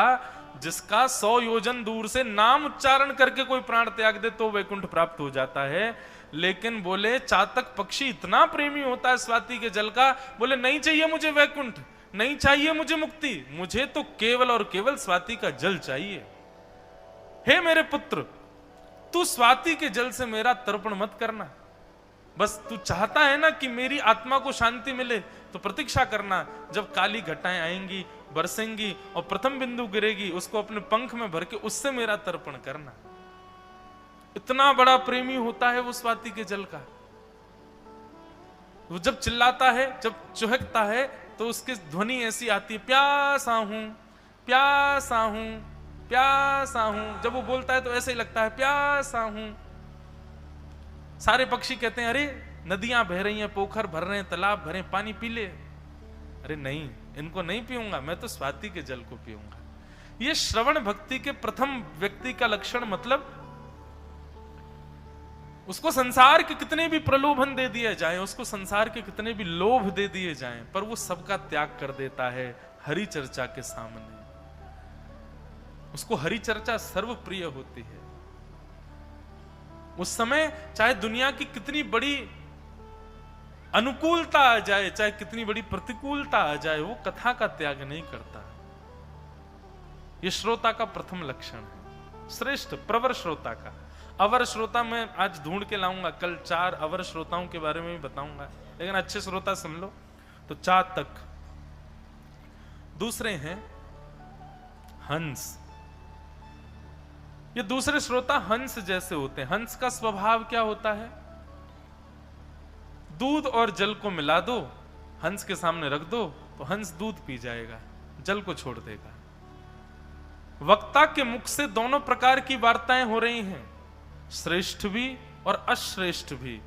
A: जिसका 100 योजन दूर से नाम उच्चारण करके कोई प्राण त्याग दे तो वैकुंठ प्राप्त हो जाता है। लेकिन बोले चातक पक्षी इतना प्रेमी होता है स्वाति के जल का, बोले नहीं चाहिए मुझे वैकुंठ, नहीं चाहिए मुझे मुक्ति, मुझे तो केवल और केवल स्वाति का जल चाहिए। हे मेरे पुत्र, तू स्वाति के जल से मेरा तर्पण मत करना। बस तू चाहता है ना कि मेरी आत्मा को शांति मिले, तो प्रतीक्षा करना, जब काली घटाएं आएंगी, बरसेंगी और प्रथम बिंदु गिरेगी, उसको अपने पंख में भर के उससे मेरा तर्पण करना। इतना बड़ा प्रेमी होता है वो स्वाति के जल का। वो जब चिल्लाता है, जब चुहकता है, तो उसकी ध्वनि ऐसी आती है, प्यासा हूं, प्यासा हूं, प्यासा हूं। जब वो बोलता है तो ऐसे ही लगता है, प्यासा हूं। सारे पक्षी कहते हैं अरे नदियां बह रही हैं, पोखर भर रहे हैं, तालाब भरे, पानी पी ले। अरे नहीं, इनको नहीं पीऊंगा, मैं तो स्वाति के जल को पीऊंगा। ये श्रवण भक्ति के प्रथम व्यक्ति का लक्षण, मतलब उसको संसार के कितने भी प्रलोभन दे दिए जाएं, उसको संसार के कितने भी लोभ दे दिए जाएं, पर वो सबका त्याग कर देता है हरि चर्चा के सामने। उसको हरि चर्चा सर्वप्रिय होती है। उस समय चाहे दुनिया की कितनी बड़ी अनुकूलता आ जाए, चाहे कितनी बड़ी प्रतिकूलता आ जाए, वो कथा का त्याग नहीं करता। ये श्रोता का प्रथम लक्षण है, श्रेष्ठ प्रवर श्रोता का। अवर श्रोता मैं आज ढूंढ के लाऊंगा, कल 4 अवर श्रोताओं के बारे में भी बताऊंगा, लेकिन अच्छे श्रोता सुन लो। तो चातक, दूसरे हैं हंस। ये दूसरे श्रोता हंस जैसे होते हैं। हंस का स्वभाव क्या होता है? दूध और जल को मिला दो, हंस के सामने रख दो तो हंस दूध पी जाएगा, जल को छोड़ देगा। वक्ता के मुख से दोनों प्रकार की वार्ताएं हो रही हैं, श्रेष्ठ भी और अश्रेष्ठ भी।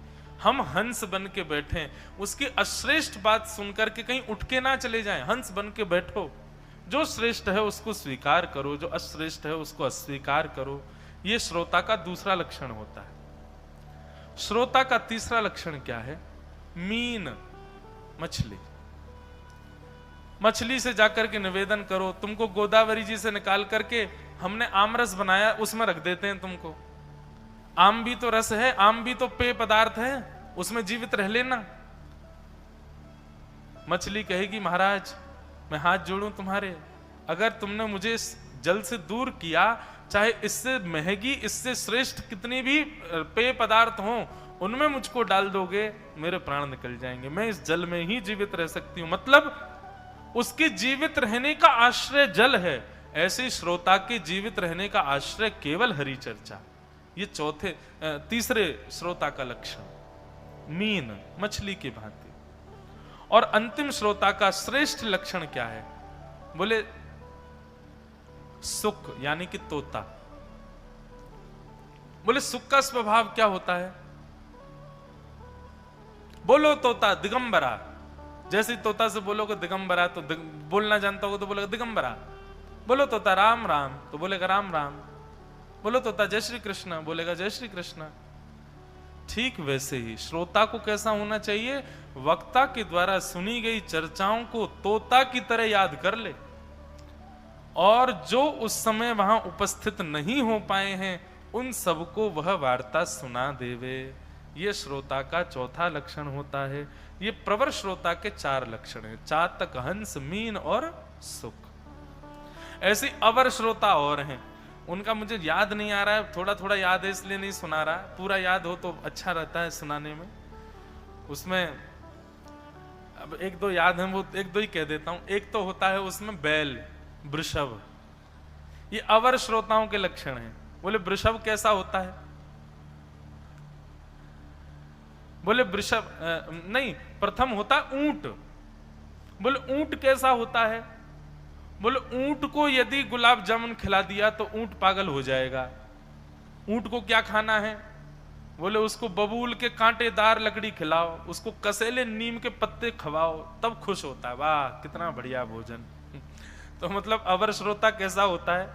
A: हम हंस बन के बैठे, उसकी अश्रेष्ठ बात सुनकर के कहीं उठ के ना चले जाएं। हंस बन के बैठो, जो श्रेष्ठ है उसको स्वीकार करो, जो अश्रेष्ठ है उसको अस्वीकार करो। यह श्रोता का दूसरा लक्षण होता है। श्रोता का तीसरा लक्षण क्या है? मीन, मछली। मछली से जाकर के निवेदन करो, तुमको गोदावरी जी से निकाल करके हमने आमरस बनाया, उसमें रख देते हैं तुमको। आम भी तो रस है, आम भी तो पेय पदार्थ है, उसमें जीवित रह लेना। मछली कहेगी महाराज मैं हाथ जोड़ूं तुम्हारे, अगर तुमने मुझे इस जल से दूर किया, चाहे इससे महंगी, इससे श्रेष्ठ कितनी भी पेय पदार्थ हों, उनमें मुझको डाल दोगे, मेरे प्राण निकल जाएंगे, मैं इस जल में ही जीवित रह सकती हूं। मतलब उसके जीवित रहने का आश्रय जल है। ऐसे श्रोता के जीवित रहने का आश्रय केवल हरि चर्चा। ये तीसरे श्रोता का लक्षण, मीन, मछली की भांति। और अंतिम श्रोता का श्रेष्ठ लक्षण क्या है? बोले सुख, यानी कि तोता। बोले सुख का स्वभाव क्या होता है? बोलो तोता दिगंबरा। जैसे तोता से बोलोगे दिगंबरा तो बोलना जानता होगा तो बोलेगा दिगंबरा। बोलो तोता राम राम तो बोलेगा राम राम। बोलो तोता जय श्री कृष्ण, बोलेगा जय श्री कृष्ण। ठीक वैसे ही श्रोता को कैसा होना चाहिए? वक्ता के द्वारा सुनी गई चर्चाओं को तोता की तरह याद कर ले, और जो उस समय वहां उपस्थित नहीं हो पाए हैं उन सबको वह वार्ता सुना देवे। ये श्रोता का चौथा लक्षण होता है। ये प्रवर श्रोता के 4 लक्षण हैं, चातक, हंस, मीन और सुख। ऐसे अवर श्रोता और हैं, उनका मुझे याद नहीं आ रहा है, थोड़ा थोड़ा याद है इसलिए नहीं सुना रहा। पूरा याद हो तो अच्छा रहता है सुनाने में। उसमें अब 1-2 याद है, वो 1-2 ही कह देता हूं। एक तो होता है उसमें बैल, वृषभ। ये अवर श्रोताओं के लक्षण हैं। बोले वृषभ कैसा होता है? बोले वृषभ नहीं, प्रथम होता है ऊंट। बोले ऊंट कैसा होता है? बोले ऊंट को यदि गुलाब जामुन खिला दिया तो ऊंट पागल हो जाएगा। ऊंट को क्या खाना है? बोले उसको बबूल के कांटेदार लकड़ी खिलाओ, उसको कसेले नीम के पत्ते खवाओ, तब खुश होता है। वाह कितना बढ़िया भोजन। तो मतलब अवर श्रोता कैसा होता है?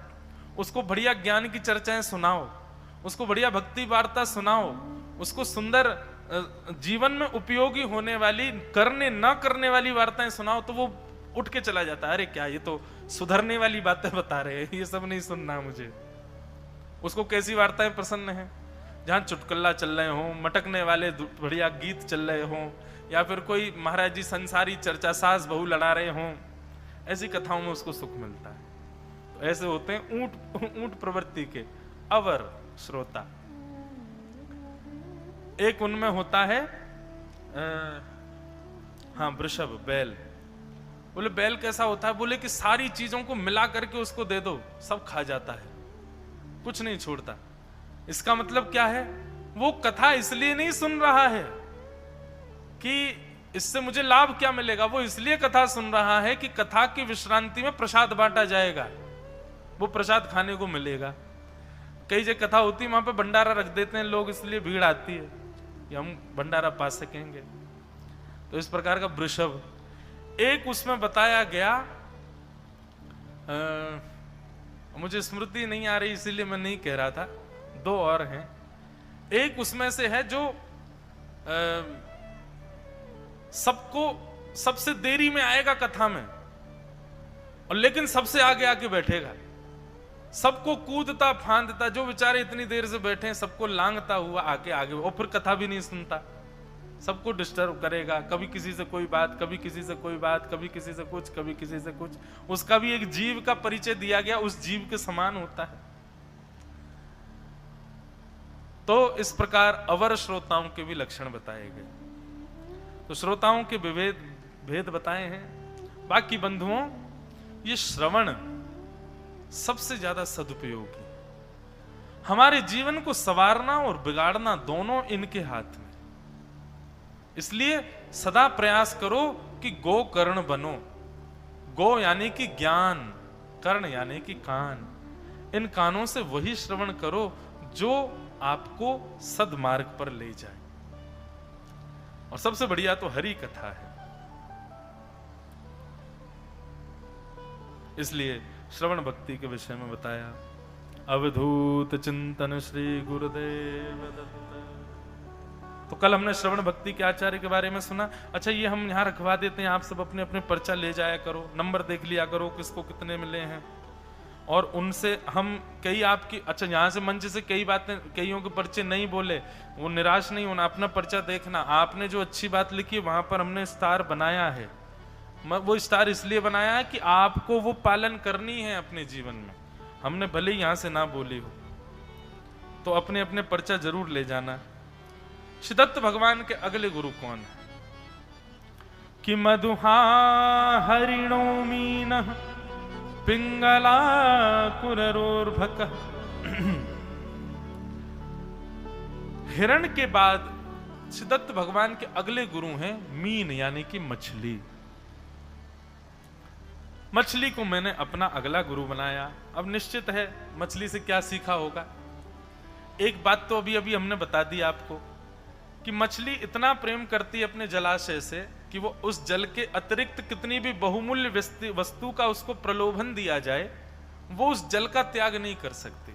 A: उसको बढ़िया ज्ञान की चर्चाएं सुनाओ, उसको बढ़िया भक्ति वार्ता सुनाओ, उसको सुंदर जीवन में उपयोगी होने वाली, करने ना करने वाली वार्ताएं सुनाओ, तो वो उठ के चला जाता है। अरे क्या ये तो सुधरने वाली बातें बता रहे हैं, ये सब नहीं सुनना मुझे। उसको कैसी वार्ताएं पसंद है? जहां चुटकुल्ला चल रहे हो, मटकने वाले बढ़िया गीत चल रहे हो, या फिर कोई महाराज जी संसारी चर्चा, सास बहू लड़ा रहे हो, ऐसी कथाओं में उसको सुख मिलता है। तो ऐसे होते हैं ऊंट प्रवृत्ति के अवर श्रोता। एक उनमें होता है वृषभ, बैल। बोले बैल कैसा होता है? बोले कि सारी चीजों को मिला करके उसको दे दो, सब खा जाता है, कुछ नहीं छोड़ता। इसका मतलब क्या है? वो कथा इसलिए नहीं सुन रहा है कि इससे मुझे लाभ क्या मिलेगा, वो इसलिए कथा सुन रहा है कि कथा की विश्रांति में प्रसाद बांटा जाएगा, वो प्रसाद खाने को मिलेगा। कई जगह कथा होती है, वहां पे भंडारा रख देते हैं लोग, इसलिए भीड़ आती है। कि हम भंडारा पा सकेंगे। तो इस प्रकार का वृषभ एक उसमें बताया गया, मुझे स्मृति नहीं आ रही इसीलिए मैं नहीं कह रहा था, दो और हैं। एक उसमें से है जो सबको सबसे देरी में आएगा कथा में, और लेकिन सबसे आगे आके बैठेगा, सबको कूदता फांदता, जो बेचारे इतनी देर से बैठे हैं सबको लांगता हुआ आके आगे, और फिर कथा भी नहीं सुनता, सबको डिस्टर्ब करेगा, कभी किसी से कोई बात, कभी किसी से कोई बात, कभी किसी से कुछ, कभी किसी से कुछ। उसका भी एक जीव का परिचय दिया गया, उस जीव के समान होता है। तो इस प्रकार अवर श्रोताओं के भी लक्षण बताए गए। तो श्रोताओं के भेद बताए हैं। बाकी बंधुओं, ये श्रवण सबसे ज्यादा सदुपयोगी, हमारे जीवन को संवारना और बिगाड़ना दोनों इनके हाथ में। इसलिए सदा प्रयास करो कि गो कर्ण बनो। गो यानी कि ज्ञान, कर्ण यानी कि कान। इन कानों से वही श्रवण करो जो आपको सदमार्ग पर ले जाए। और सबसे बढ़िया तो हरि कथा है। इसलिए श्रवण भक्ति के विषय में बताया। अवधूत चिंतन श्री गुरुदेव दत्त। तो कल हमने श्रवण भक्ति के आचार्य के बारे में सुना। अच्छा, ये हम यहाँ रखवा देते हैं, आप सब अपने अपने पर्चा ले जाया करो, नंबर देख लिया करो किसको कितने मिले हैं, और उनसे हम कई आपकी, अच्छा यहाँ से मंच से कई बातें, कईयों के पर्चे नहीं बोले, वो निराश नहीं होना, अपना पर्चा देखना। आपने जो अच्छी बात लिखी है वहां पर हमने स्टार बनाया है। वो स्टार इसलिए बनाया है कि आपको वो पालन करनी है अपने जीवन में। हमने भले ही यहां से ना बोली हो, तो अपने अपने पर्चा जरूर ले जाना। श्रीदत्त भगवान के अगले गुरु कौन है? कि मधुहा हरिणो मीन पिंगला कुररोर्भक। हिरण के बाद श्रीदत्त भगवान के अगले गुरु हैं मीन यानी कि मछली। मछली को मैंने अपना अगला गुरु बनाया। अब निश्चित है मछली से क्या सीखा होगा। एक बात तो अभी अभी हमने बता दी आपको कि मछली इतना प्रेम करती है अपने जलाशय से कि वो उस जल के अतिरिक्त कितनी भी बहुमूल्य वस्तु का उसको प्रलोभन दिया जाए, वो उस जल का त्याग नहीं कर सकती।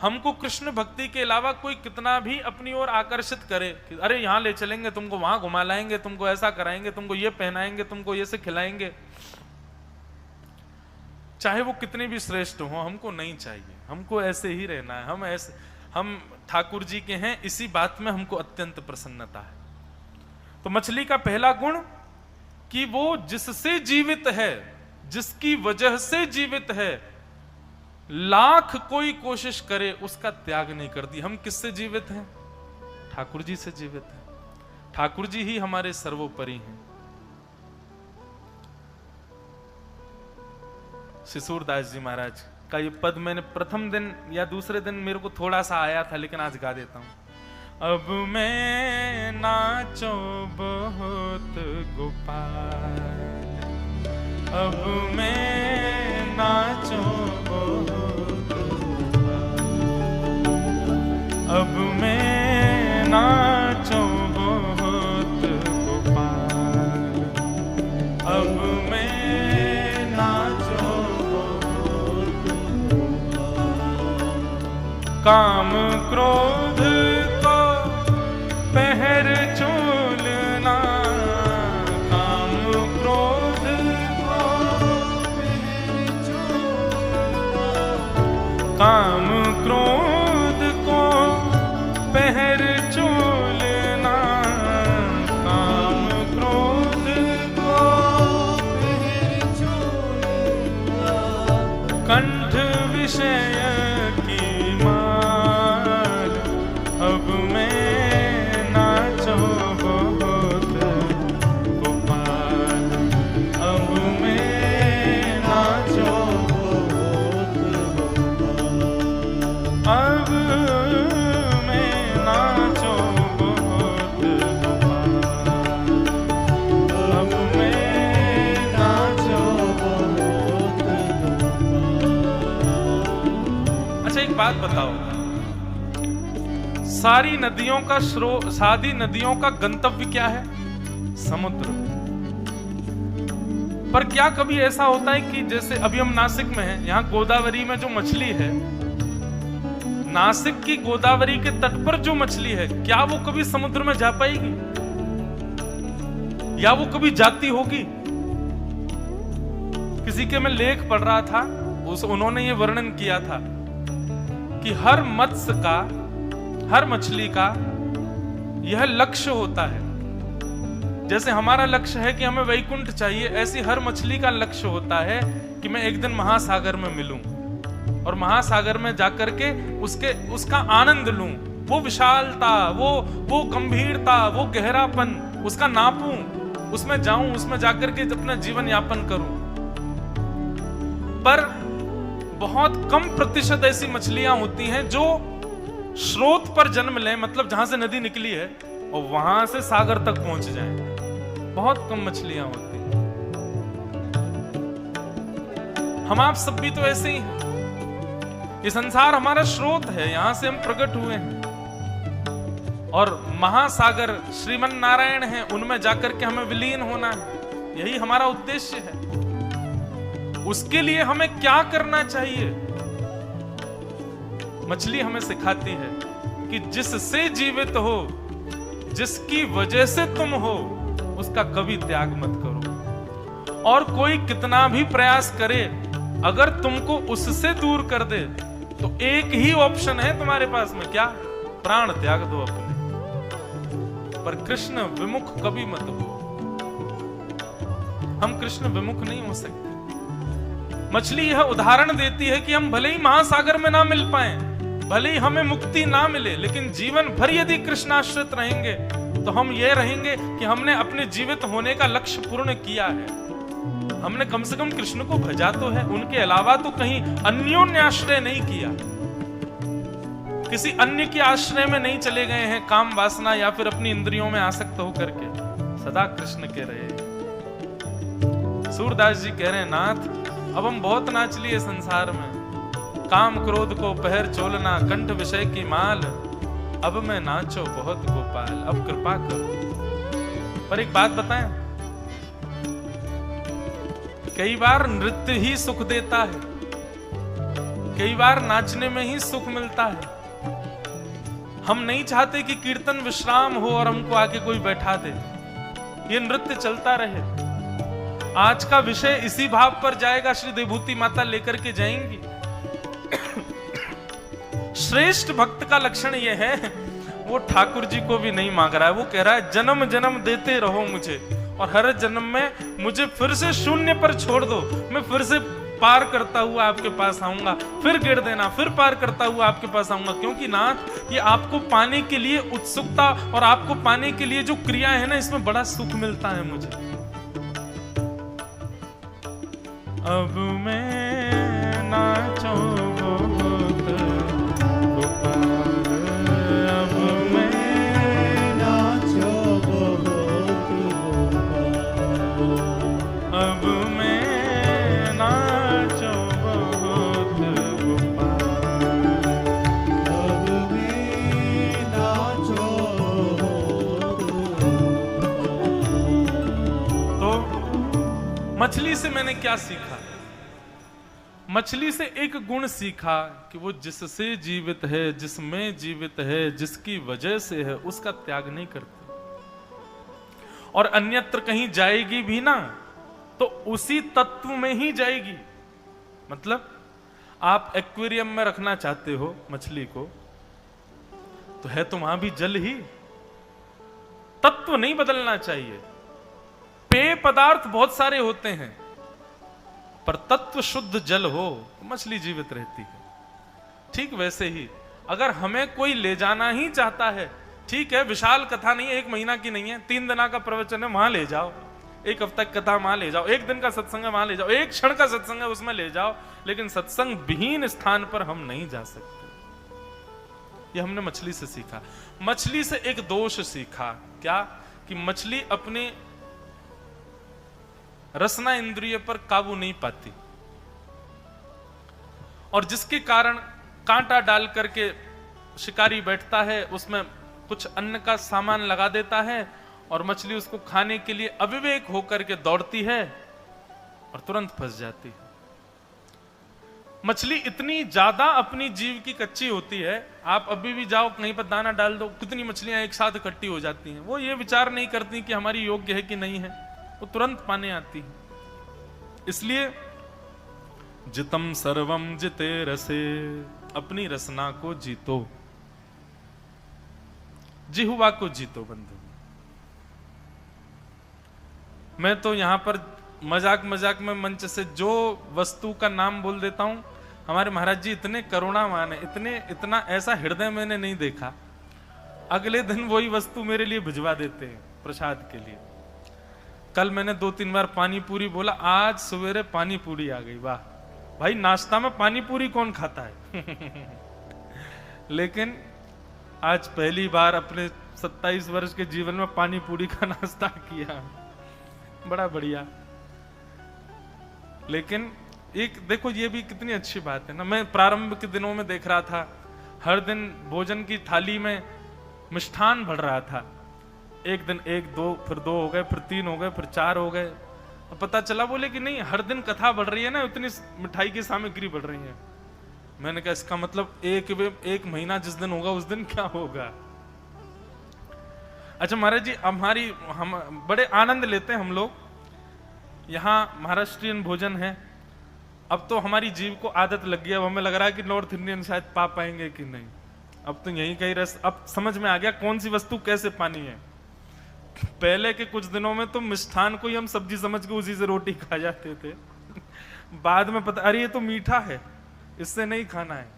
A: हमको कृष्ण भक्ति के अलावा कोई कितना भी अपनी ओर आकर्षित करे कि अरे यहां ले चलेंगे, तुमको वहां घुमा लाएंगे, तुमको ऐसा कराएंगे, तुमको ये पहनाएंगे, तुमको ये से खिलाएंगे, चाहे वो कितने भी श्रेष्ठ हो, हमको नहीं चाहिए। हमको ऐसे ही रहना है। हम ठाकुर जी के हैं, इसी बात में हमको अत्यंत प्रसन्नता है। तो मछली का पहला गुण कि वो जिससे जीवित है, जिसकी वजह से जीवित है, लाख कोई कोशिश करे उसका त्याग नहीं करती। हम किससे जीवित हैं? ठाकुर जी से जीवित हैं। ठाकुर जी ही हमारे सर्वोपरि हैं। सिसूरदास जी महाराज का ये पद मैंने प्रथम दिन या दूसरे दिन मेरे को थोड़ा सा आया था, लेकिन आज गा देता हूं। अब मैं नाचो बहुत गोपाल, अब मैं नाचो बहुत गोपाल, अब मैं नाचो बहुत गोपाल, अब मैं नाचो काम क्रोध को पहर चोलना, काम क्रोध को पहर चोलना, काम क्रोध को पहर चोलना, काम क्रोध को पहर चोलना, कंठ विषय अब मैं नाचो बहुत गोपाल, अब मैं नाचो बहुत गोपाल, अब मैं नाचो बहुत गोपाल, अब मैं नाचो बहुत गोपाल। अच्छा एक बात बताओ, सारी नदियों का गंतव्य क्या है? समुद्र। पर क्या कभी ऐसा होता है कि जैसे अभी हम नासिक में हैं, यहाँ गोदावरी में जो मछली है, नासिक की गोदावरी के तट पर जो मछली है, क्या वो कभी समुद्र में जा पाएगी? या वो कभी जाती होगी? किसी के मैं लेख पढ़ रहा था, उन्होंने ये वर्णन किया था कि हर मत्स्य का, हर मछली का यह लक्ष्य होता है। जैसे हमारा लक्ष्य है कि हमें वैकुंठ चाहिए, ऐसी हर मछली का लक्ष्य होता है कि मैं एक दिन महासागर में मिलूं और महासागर में जाकर के उसका आनंद लूं, वो विशालता, वो गंभीरता, वो गहरापन, उसका नापूं, उसमें जाऊं, उसमें जाकर के अपना जीवन यापन करूं। पर बहुत कम प्रतिशत ऐसी मछलियां होती हैं जो स्रोत पर जन्म लें, मतलब जहां से नदी निकली है और वहां से सागर तक पहुंच जाएं। बहुत कम मछलियां होती हैं। हम आप सब भी तो ऐसे ही हैं। ये संसार हमारा स्रोत है, यहां से हम प्रकट हुए हैं और महासागर श्रीमन नारायण हैं, उनमें जाकर के हमें विलीन होना है। यही हमारा उद्देश्य है। उसके लिए हमें क्या करना चाहिए? मछली हमें सिखाती है कि जिससे जीवित हो, जिसकी वजह से तुम हो, उसका कभी त्याग मत करो। और कोई कितना भी प्रयास करे, अगर तुमको उससे दूर कर दे तो एक ही ऑप्शन है तुम्हारे पास में, क्या? प्राण त्याग दो अपने। पर कृष्ण विमुख कभी मत हो। हम कृष्ण विमुख नहीं हो सकते। मछली यह उदाहरण देती है कि हम भले ही महासागर में ना मिल पाए, भले ही हमें मुक्ति ना मिले, लेकिन जीवन भर यदि कृष्णाश्रित रहेंगे तो हम ये रहेंगे कि हमने अपने जीवित होने का लक्ष्य पूर्ण किया है। हमने कम से कम कृष्ण को भजा तो है, उनके अलावा तो कहीं अन्योन्य आश्रय नहीं किया, किसी अन्य के आश्रय में नहीं चले गए हैं काम वासना या फिर अपनी इंद्रियों में आसक्त होकर के। सदा कृष्ण के रहे। सूरदास जी कह रहे हैं, नाथ अब हम बहुत नाच लिए संसार में, काम क्रोध को पहर चोलना, कंठ विषय की माल, अब मैं नाचो बहुत गोपाल, अब कृपा करो। पर एक बात बताएं, कई बार नृत्य ही सुख देता है, कई बार नाचने में ही सुख मिलता है। हम नहीं चाहते कि कीर्तन विश्राम हो और हमको आके कोई बैठा दे, ये नृत्य चलता रहे। आज का विषय इसी भाव पर जाएगा, श्री देवभूति माता लेकर के जाएंगी। श्रेष्ठ भक्त का लक्षण यह है, वो ठाकुर जी को भी नहीं मांग रहा है, वो कह रहा है जन्म जन्म देते रहो मुझे, और हर जन्म में मुझे फिर से शून्य पर छोड़ दो, मैं फिर से पार करता हुआ आपके पास आऊंगा, फिर गिर देना, फिर पार करता हुआ आपके पास आऊंगा। क्योंकि नाथ, ये आपको पाने के लिए उत्सुकता और आपको पाने के लिए जो क्रिया है ना, इसमें बड़ा सुख मिलता है मुझे। अब मैं नाचो बहुत गोपाल, अब मैं नाचो बहुत गोपाल, अब मैं नाचो बहुत गोपाल, अब मैं नाचो बहुत गोपाल। तो मछली से मैंने क्या सीखा? मछली से एक गुण सीखा कि वो जिससे जीवित है, जिसमें जीवित है, जिसकी वजह से है, उसका त्याग नहीं करती। और अन्यत्र कहीं जाएगी भी ना तो उसी तत्व में ही जाएगी। मतलब आप एक्वेरियम में रखना चाहते हो मछली को, तो है तो वहां भी जल ही, तत्व नहीं बदलना चाहिए। पेय पदार्थ बहुत सारे होते हैं, पर तत्व शुद्ध जल हो तो मछली जीवित रहती है। ठीक वैसे ही अगर हमें कोई ले जाना ही चाहता है, ठीक है, विशाल कथा नहीं है, 1 महीना की नहीं है, 3 दिन का प्रवचन है, वहां ले जाओ, 1 हफ्ता की कथा वहां ले जाओ, 1 दिन का सत्संग है वहां ले जाओ, 1 क्षण का सत्संग है उसमें ले जाओ, लेकिन सत्संग विहीन स्थान पर हम नहीं जा सकते। यह हमने मछली से सीखा। मछली से एक दोष सीखा, क्या? कि मछली अपनी रसना इंद्रिय पर काबू नहीं पाती, और जिसके कारण कांटा डाल करके शिकारी बैठता है, उसमें कुछ अन्न का सामान लगा देता है और मछली उसको खाने के लिए अविवेक होकर के दौड़ती है और तुरंत फंस जाती है। मछली इतनी ज्यादा अपनी जीव की कच्ची होती है, आप अभी भी जाओ कहीं पर दाना डाल दो, कितनी मछलियां एक साथ इकट्ठी हो जाती हैं। वो ये विचार नहीं करती कि हमारी योग्य है कि नहीं है, वो तुरंत पाने आती है। इसलिए जितम सर्वम जिते रसे, अपनी रसना को जीतो, जिहुआ को जीतो। बंधु, मैं तो यहां पर मजाक मजाक में मंच से जो वस्तु का नाम बोल देता हूं, हमारे महाराज जी इतने करुणावान है, इतना ऐसा हृदय मैंने नहीं देखा, अगले दिन वही वस्तु मेरे लिए भिजवा देते हैं प्रसाद के लिए। कल मैंने 2-3 बार पानी पूरी बोला, आज सवेरे पानी पूरी आ गई। वाह भाई, नाश्ता में पानी पूरी कौन खाता है? लेकिन आज पहली बार अपने 27 वर्ष के जीवन में पानी पूरी का नाश्ता किया, बड़ा बढ़िया। लेकिन एक देखो, ये भी कितनी अच्छी बात है ना। मैं प्रारंभ के दिनों में देख रहा था, हर दिन भोजन की थाली में मिष्ठान बढ़ रहा था। एक दिन 1, 2, फिर 2 हो गए, फिर 3 हो गए, फिर 4 हो गए। पता चला बोले कि नहीं, हर दिन कथा बढ़ रही है ना, उतनी मिठाई की सामग्री बढ़ रही है। मैंने कहा इसका मतलब एक महीना जिस दिन होगा उस दिन क्या होगा। अच्छा महाराज जी, हम बड़े आनंद लेते हैं हम लोग, यहाँ महाराष्ट्रियन भोजन है। अब तो हमारी जीव को आदत लग गई, अब हमें लग रहा है कि नॉर्थ इंडियन शायद पा पाएंगे कि नहीं। अब तो यहीं कहीं अब समझ में आ गया कौन सी वस्तु कैसे पानी है। पहले के कुछ दिनों में तो मिष्ठान को ही हम सब्जी समझ के उसी से रोटी खा जाते थे। बाद में पता, अरे ये तो मीठा है, इससे नहीं खाना है।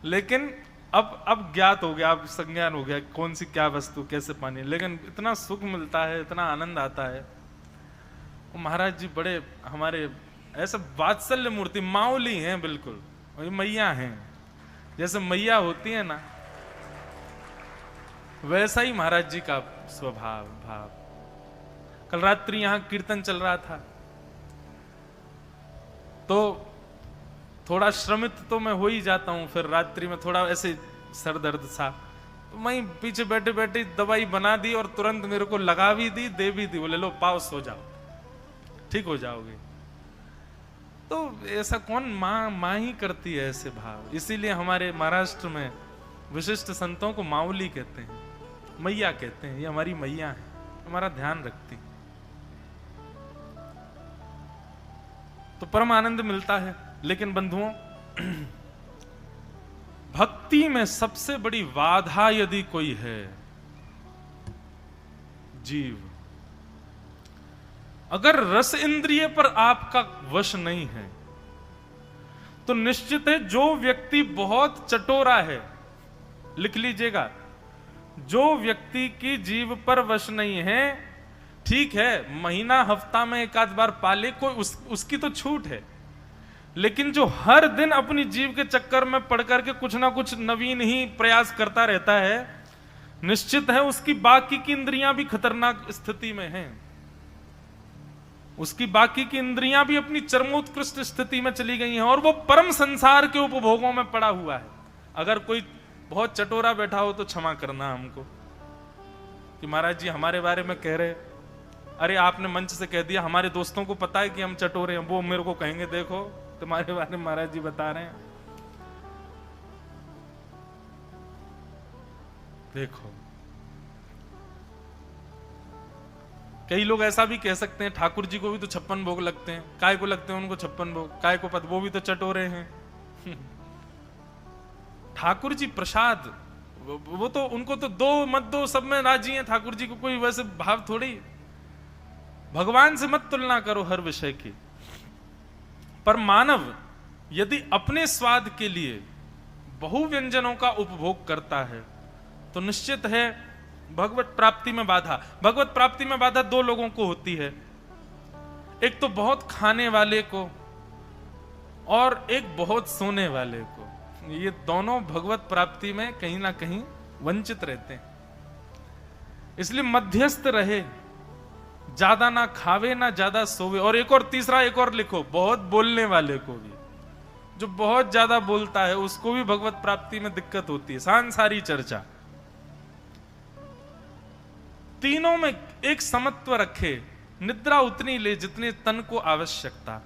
A: लेकिन अब ज्ञात हो गया, अब संज्ञान हो गया कौन सी क्या वस्तु कैसे पानी। लेकिन इतना सुख मिलता है, इतना आनंद आता है। महाराज जी बड़े हमारे ऐसे वात्सल्य मूर्ति, माउली हैं बिल्कुल, और मैया हैं। जैसे मैया होती है ना, वैसा ही महाराज जी का स्वभाव भाव। कल रात्रि यहां कीर्तन चल रहा था, तो थोड़ा श्रमित तो मैं हो ही जाता हूं, फिर रात्रि में थोड़ा ऐसे सर दर्द सा, तो मैं पीछे बैठे बैठे दवाई बना दी और तुरंत मेरे को लगा भी दी, दे भी दी। बोले लो पाओ, सो जाओ, ठीक हो जाओगे। तो ऐसा कौन माँ ही करती है ऐसे भाव। इसीलिए हमारे महाराष्ट्र में विशिष्ट संतों को माउली कहते हैं, मैया कहते हैं। ये हमारी मैया है, हमारा ध्यान रखती। तो परम आनंद मिलता है। लेकिन बंधुओं, भक्ति में सबसे बड़ी बाधा यदि कोई है, जीव। अगर रस इंद्रिय पर आपका वश नहीं है, तो निश्चित है जो व्यक्ति बहुत चटोरा है, लिख लीजिएगा, जो व्यक्ति की जीव पर वश नहीं है, ठीक है महीना हफ्ता में एक आध बार पाले कोई उसकी तो छूट है। लेकिन जो हर दिन अपनी जीव के चक्कर में पड़ करके कुछ ना कुछ नवीन ही प्रयास करता रहता है, निश्चित है उसकी बाकी की इंद्रियां भी खतरनाक स्थिति में हैं। उसकी बाकी की इंद्रियां भी अपनी चरमोत्कृष्ट स्थिति में चली गई हैं और वो परम संसार के उपभोगों में पड़ा हुआ है। अगर कोई बहुत चटोरा बैठा हो तो क्षमा करना हमको कि महाराज जी हमारे बारे में कह रहे, अरे आपने मंच से कह दिया, हमारे दोस्तों को पता है कि हम चटोरे हैं, वो मेरे को कहेंगे देखो तुम्हारे बारे में महाराज जी बता रहे हैं। देखो कई लोग ऐसा भी कह सकते हैं, ठाकुर जी को भी तो 56 भोग लगते हैं, काय को लगते हैं उनको 56 भोग, काय को वो भी तो चटोरे हैं। ठाकुर जी प्रसाद, वो तो उनको तो दो मत दो, सब में राजी हैं। ठाकुर जी को कोई वैसे भाव थोड़ी, भगवान से मत तुलना करो हर विषय की। पर मानव यदि अपने स्वाद के लिए बहु व्यंजनों का उपभोग करता है तो निश्चित है भगवत प्राप्ति में बाधा। भगवत प्राप्ति में बाधा दो लोगों को होती है, एक तो बहुत खाने वाले को और एक बहुत सोने वाले को। ये दोनों भगवत प्राप्ति में कहीं ना कहीं वंचित रहते हैं। इसलिए मध्यस्थ रहे, ज्यादा ना खावे ना ज्यादा सोवे। और एक और तीसरा एक और लिखो, बहुत बोलने वाले को भी, जो बहुत ज्यादा बोलता है उसको भी भगवत प्राप्ति में दिक्कत होती है। सांसारी चर्चा, तीनों में एक समत्व रखे। निद्रा उतनी ले जितनी तन को आवश्यकता,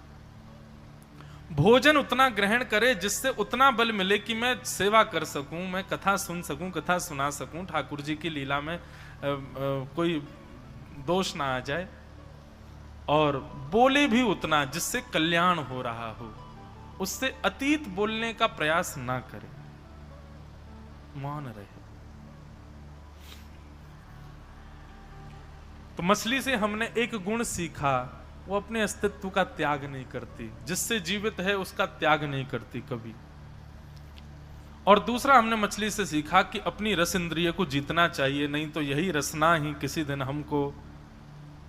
A: भोजन उतना ग्रहण करे जिससे उतना बल मिले कि मैं सेवा कर सकूं, मैं कथा सुन सकूं, कथा सुना सकूं, ठाकुर जी की लीला में कोई दोष ना आ जाए, और बोले भी उतना जिससे कल्याण हो रहा हो, उससे अतीत बोलने का प्रयास ना करे, मौन रहे। तो मछली से हमने एक गुण सीखा, वो अपने अस्तित्व का त्याग नहीं करती, जिससे जीवित है उसका त्याग नहीं करती कभी। और दूसरा हमने मछली से सीखा कि अपनी रस इंद्रिय को जीतना चाहिए, नहीं तो यही रसना ही किसी दिन हमको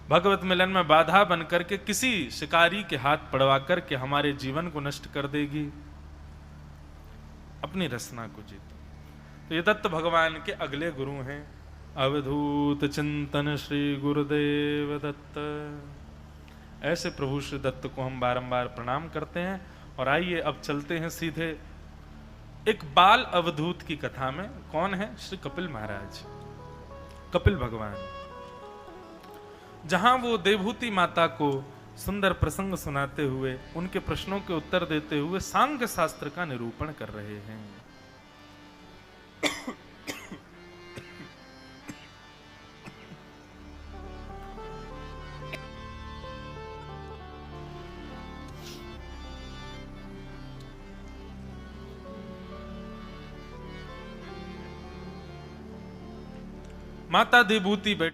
A: भगवत मिलन में बाधा बनकर के किसी शिकारी के हाथ पड़वा करके हमारे जीवन को नष्ट कर देगी। अपनी रसना को जीतो। तो ये दत्त भगवान के अगले गुरु हैं, अवधूत चिंतन श्री गुरुदेव दत्त। ऐसे प्रभु श्री दत्त को हम बारंबार प्रणाम करते हैं। और आइए अब चलते हैं सीधे एक बाल अवधूत की कथा में। कौन है? श्री कपिल महाराज, कपिल भगवान। जहां वो देवहूति माता को सुंदर प्रसंग सुनाते हुए, उनके प्रश्नों के उत्तर देते हुए सांख्य शास्त्र का निरूपण कर रहे हैं। माता देवहूति बैठ